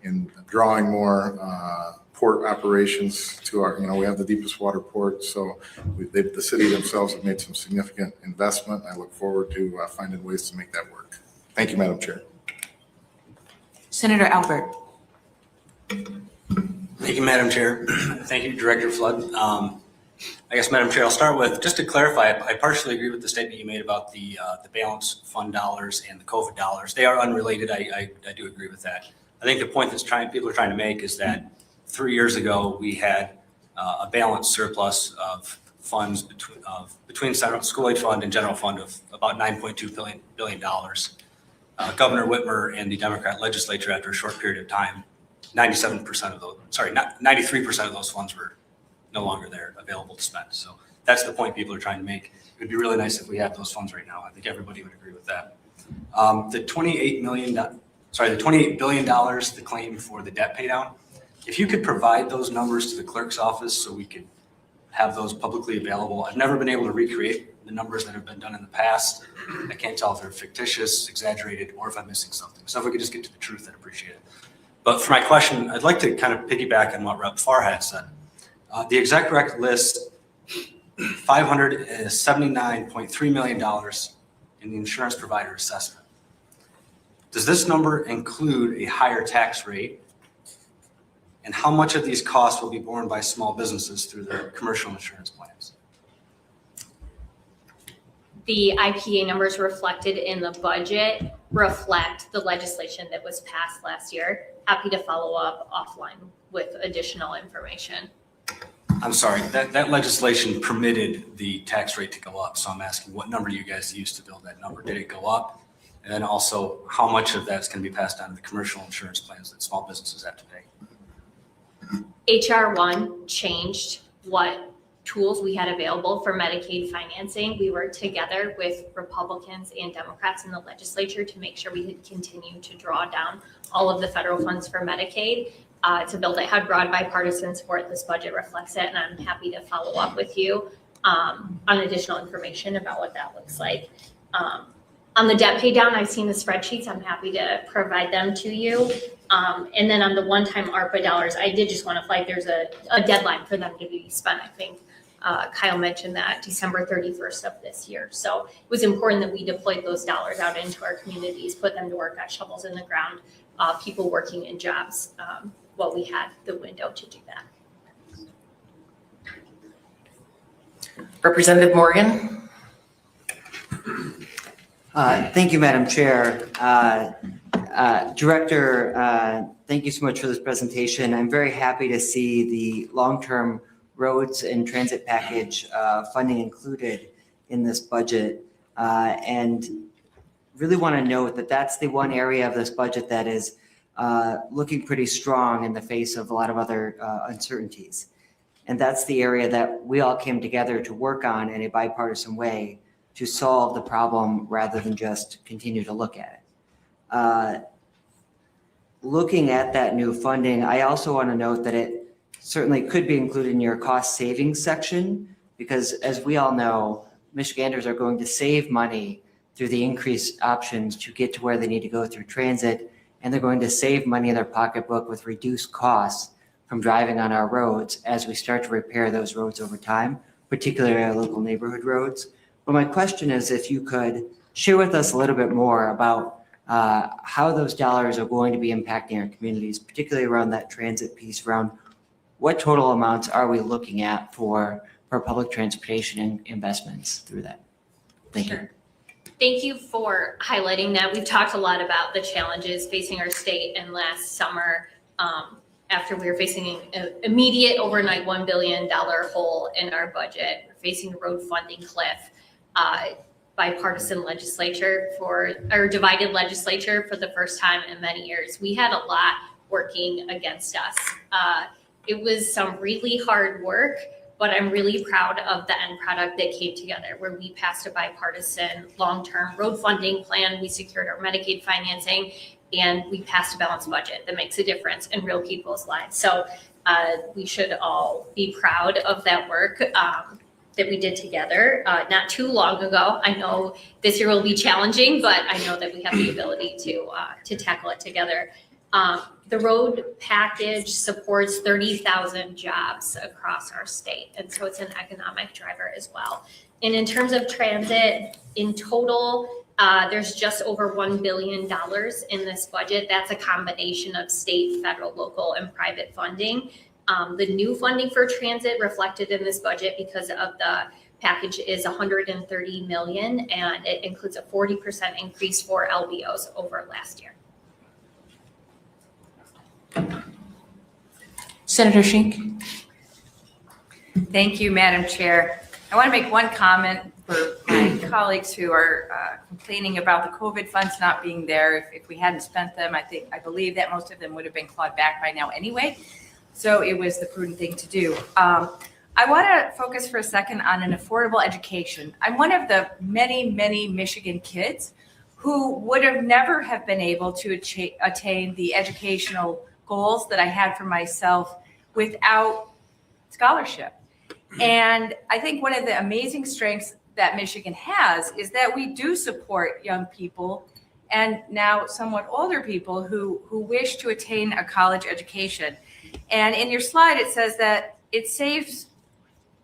in drawing more port operations to our, we have the deepest water port. So the city themselves have made some significant investment. I look forward to finding ways to make that work. Thank you, Madam Chair. Senator Albert. Thank you, Madam Chair. Thank you, Director Flood. I guess, Madam Chair, I'll start with, just to clarify, I partially agree with the statement you made about the balance fund dollars and the COVID dollars. They are unrelated. I do agree with that. I think the point people are trying to make is that 3 years ago, we had a balanced surplus of funds between school aid fund and general fund of about $9.2 billion. Governor Whitmer and the Democrat legislature, after a short period of time, 93% of those funds were no longer there, available to spend. So that's the point people are trying to make. It would be really nice if we had those funds right now. I think everybody would agree with that. The $28 billion, the claim for the debt pay down, If you could provide those numbers to the clerk's office so we could have those publicly available. I've never been able to recreate the numbers that have been done in the past. I can't tell if they're fictitious, exaggerated, or if I'm missing something. So if we could just get to the truth, I'd appreciate it. But for my question, I'd like to kind of piggyback on what Rep. Farhat said. The exec rec lists $579.3 million in the insurance provider assessment. Does this number include a higher tax rate? And how much of these costs will be borne by small businesses through their commercial insurance plans? The IPA numbers reflected in the budget reflect the legislation that was passed last year. Happy to follow up offline with additional information. I'm sorry, that legislation permitted the tax rate to go up. So I'm asking what number you guys used to build that number? Did it go up? And then also how much of that's going to be passed on to the commercial insurance plans that small businesses have to pay? HR 1 changed what tools we had available for Medicaid financing. We worked together with Republicans and Democrats in the legislature to make sure we could continue to draw down all of the federal funds for Medicaid. It's a bill that had broad bipartisan support. This budget reflects it, and I'm happy to follow up with you on additional information about what that looks like. On the debt pay down, I've seen the spreadsheets. I'm happy to provide them to you. And then on the one-time ARPA dollars, I did just want to flag there's a deadline for them to be spent. I think Kyle mentioned that December 31st of this year. So it was important that we deployed those dollars out into our communities, put them to work, got shovels in the ground, people working in jobs while we had the window to do that. Representative Morgan? Thank you, Madam Chair. Director, thank you so much for this presentation. I'm very happy to see the long-term roads and transit package funding included in this budget. And really want to note that that's the one area of this budget that is looking pretty strong in the face of a lot of other uncertainties. And that's the area that we all came together to work on in a bipartisan way to solve the problem rather than just continue to look at it. Looking at that new funding, I also want to note that it certainly could be included in your cost savings section, because as we all know, Michiganders are going to save money through the increased options to get to where they need to go through transit, and they're going to save money in their pocketbook with reduced costs from driving on our roads as we start to repair those roads over time, particularly our local neighborhood roads. But my question is if you could share with us a little bit more about how those dollars are going to be impacting our communities, particularly around that transit piece, around what total amounts are we looking at for public transportation investments through that? Thank you. Thank you for highlighting that. We've talked a lot about the challenges facing our state, and last summer, after we were facing an immediate overnight $1 billion hole in our budget, we're facing a road funding cliff, bipartisan legislature divided legislature for the first time in many years. We had a lot working against us. It was some really hard work, but I'm really proud of the end product that came together, where we passed a bipartisan long-term road funding plan. We secured our Medicaid financing, and we passed a balanced budget that makes a difference in real people's lives. So we should all be proud of that work that we did together not too long ago. I know this year will be challenging, but I know that we have the ability to tackle it together. The road package supports 30,000 jobs across our state, and so it's an economic driver as well. And in terms of transit, in total, there's just over $1 billion in this budget. That's a combination of state, federal, local, and private funding. The new funding for transit reflected in this budget because of the package is $130 million, and it includes a 40% increase for LBOs over last year. Senator Shink? Thank you, Madam Chair. I want to make one comment for my colleagues who are complaining about the COVID funds not being there. If we hadn't spent them, I believe that most of them would have been clawed back by now anyway. So it was the prudent thing to do. I want to focus for a second on an affordable education. I'm one of the many, many Michigan kids who would have never have been able to attain the educational goals that I had for myself without scholarship. And I think one of the amazing strengths that Michigan has is that we do support young people and now somewhat older people who wish to attain a college education. And in your slide, it says that it saves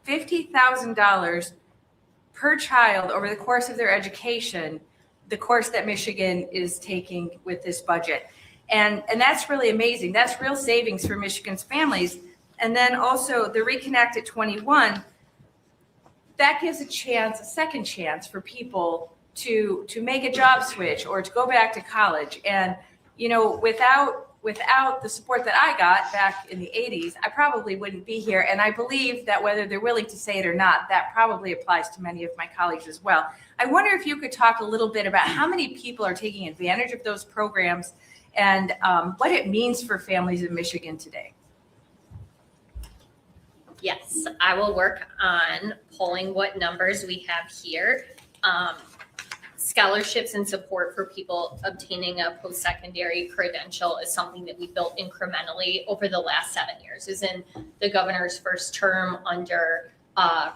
$50,000 per child over the course of their education, the course that Michigan is taking with this budget. And that's really amazing. That's real savings for Michigan's families. And then also the Reconnect at 21, that gives a second chance for people to make a job switch or to go back to college. And, you know, without the support that I got back in the 80s, I probably wouldn't be here. And I believe that whether they're willing to say it or not, that probably applies to many of my colleagues as well. I wonder if you could talk a little bit about how many people are taking advantage of those programs and what it means for families in Michigan today. Yes, I will work on pulling what numbers we have here. Scholarships and support for people obtaining a post-secondary credential is something that we built incrementally over the last 7 years. Is in the governor's first term under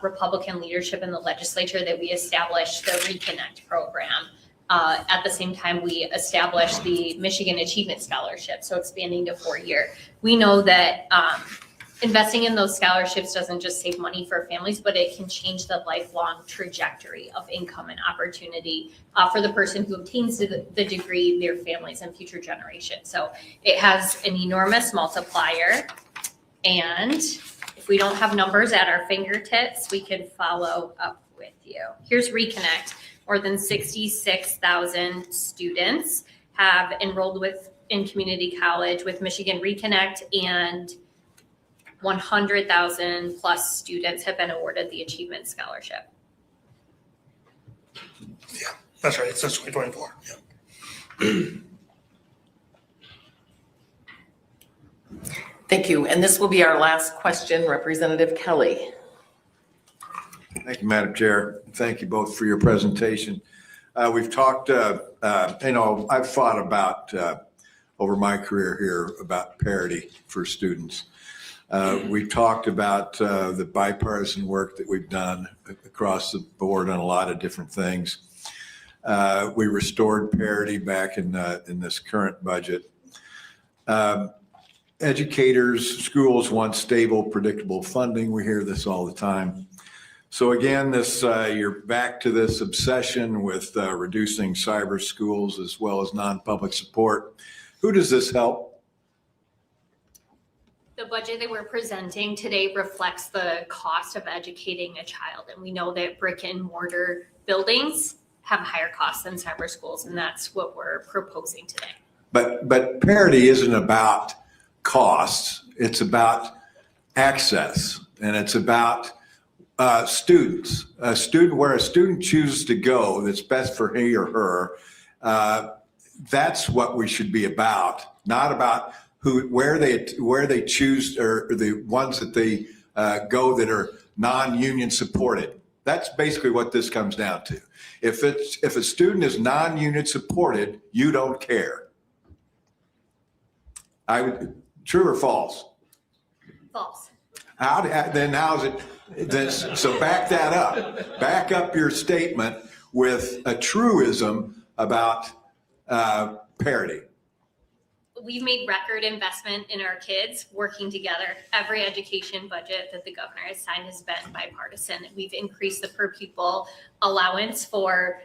Republican leadership in the legislature that we established the Reconnect program. At the same time, we established the Michigan Achievement Scholarship, so expanding to 4-year. We know that investing in those scholarships doesn't just save money for families, but it can change the lifelong trajectory of income and opportunity for the person who obtains the degree, their families, and future generations. So it has an enormous multiplier. And if we don't have numbers at our fingertips, we can follow up with you. Here's Reconnect. More than 66,000 students have enrolled in community college with Michigan Reconnect, and 100,000 plus students have been awarded the Achievement Scholarship. Yeah, that's right. It says 2024. Yeah. Thank you. And this will be our last question, Representative Kelly. Thank you, Madam Chair. Thank you both for your presentation. We've talked, I've thought about, over my career here, about parity for students. We talked about the bipartisan work that we've done across the board on a lot of different things. We restored parity back in this current budget. Educators, schools want stable, predictable funding. We hear this all the time. So again, you're back to this obsession with reducing cyber schools as well as non-public support. Who does this help? The budget that we're presenting today reflects the cost of educating a child. And we know that brick and mortar buildings have higher costs than cyber schools. And that's what we're proposing today. But parity isn't about costs. It's about access. And it's about students. Where a student chooses to go that's best for he or her. That's what we should be about. Not about where they choose, or the ones that they go that are non-union supported. That's basically what this comes down to. If a student is non-union supported, you don't care. True or false? False. How's it? So back that up. Back up your statement with a truism about parity. We've made record investment in our kids working together. Every education budget that the governor has signed has been bipartisan. We've increased the per pupil allowance for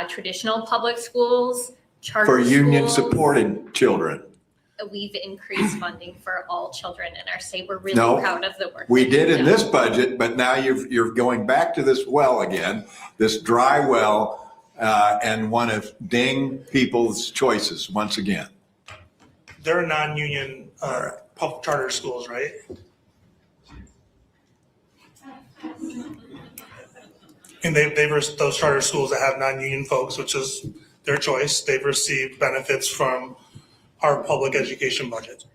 traditional public schools, charter For union schools. supported children. We've increased funding for all children in our state. We're really No, proud of the work. We that did we've in done. this budget, but now you're going back to this well again, this dry well, and want to ding people's choices once again. There are non-union public charter schools, right? And those charter schools that have non-union folks, which is their choice, they've received benefits from our public education budget.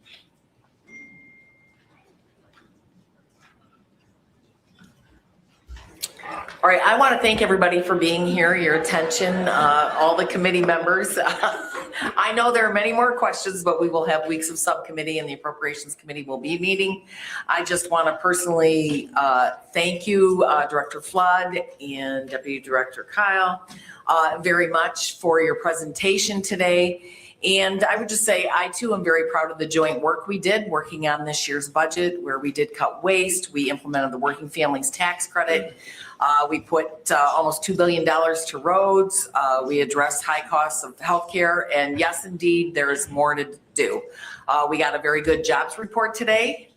All right, I want to thank everybody for being here, your attention, all the committee members. I know there are many more questions, but we will have weeks of subcommittee and the Appropriations Committee will be meeting. I just want to personally thank you, Director Flood and Deputy Director Kyle, very much for your presentation today. And I would just say, I too am very proud of the joint work we did working on this year's budget, where we did cut waste, we implemented the Working Families Tax Credit, we put almost $2 billion to roads, we addressed high costs of healthcare, and yes, indeed, there is more to do. We got a very good jobs report today.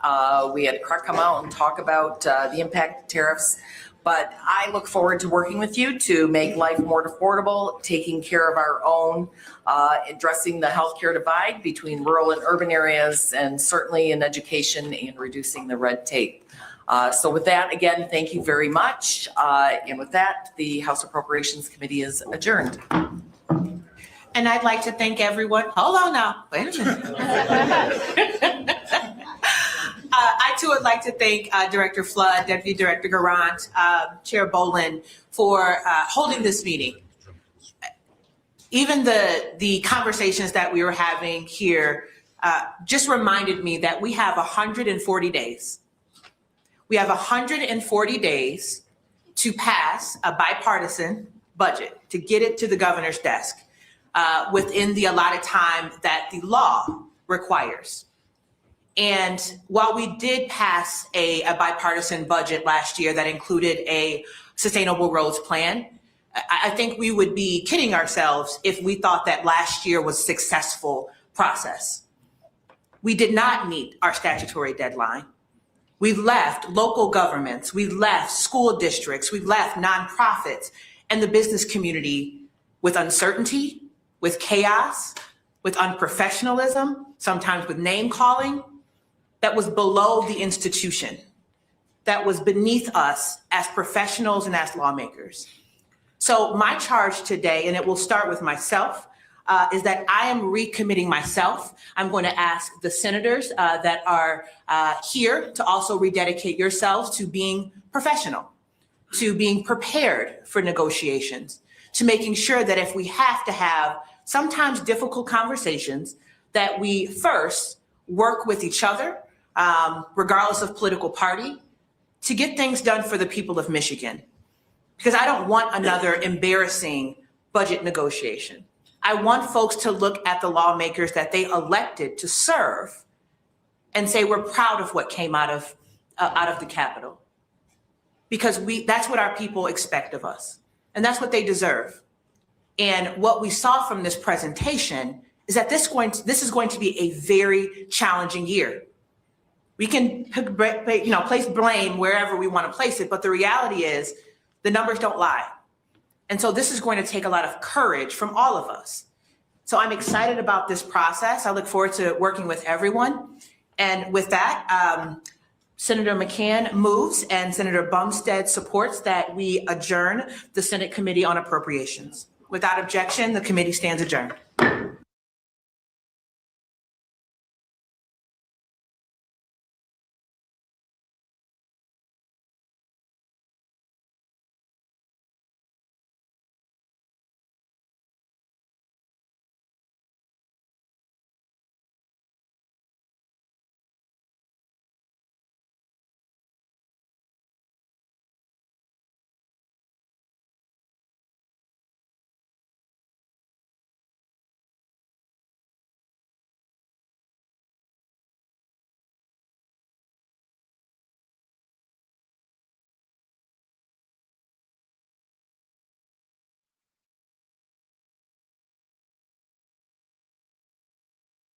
We had Clark come out and talk about the impact of tariffs. But I look forward to working with you to make life more affordable, taking care of our own, addressing the healthcare divide between rural and urban areas, and certainly in education and reducing the red tape. So with that, again, thank you very much. And with that, the House Appropriations Committee is adjourned. And I'd like to thank everyone. Hold on now, wait a minute. I too would like to thank Director Flood, Deputy Director Garant, Chair Boland for holding this meeting. Even the conversations that we were having here just reminded me that we have 140 days. We have 140 days to pass a bipartisan budget, to get it to the governor's desk within the allotted time that the law requires. And while we did pass a bipartisan budget last year that included a sustainable roads plan, I think we would be kidding ourselves if we thought that last year was a successful process. We did not meet our statutory deadline. We left local governments, we left school districts, we left nonprofits and the business community with uncertainty, with chaos, with unprofessionalism, sometimes with name calling, that was below the institution, that was beneath us as professionals and as lawmakers. So my charge today, and it will start with myself, is that I am recommitting myself. I'm going to ask the senators that are here to also rededicate yourselves to being professional, to being prepared for negotiations, to making sure that if we have to have sometimes difficult conversations, that we first work with each other, regardless of political party, to get things done for the people of Michigan. Because I don't want another embarrassing budget negotiation. I want folks to look at the lawmakers that they elected to serve and say, we're proud of what came out of the Capitol. Because that's what our people expect of us. And that's what they deserve. And what we saw from this presentation is that this is going to be a very challenging year. We can place blame wherever we want to place it, but the reality is the numbers don't lie. And so this is going to take a lot of courage from all of us. So I'm excited about this process. I look forward to working with everyone. And with that, Senator McCann moves and Senator Bumstead supports that we adjourn the Senate Committee on Appropriations. Without objection, the committee stands adjourned.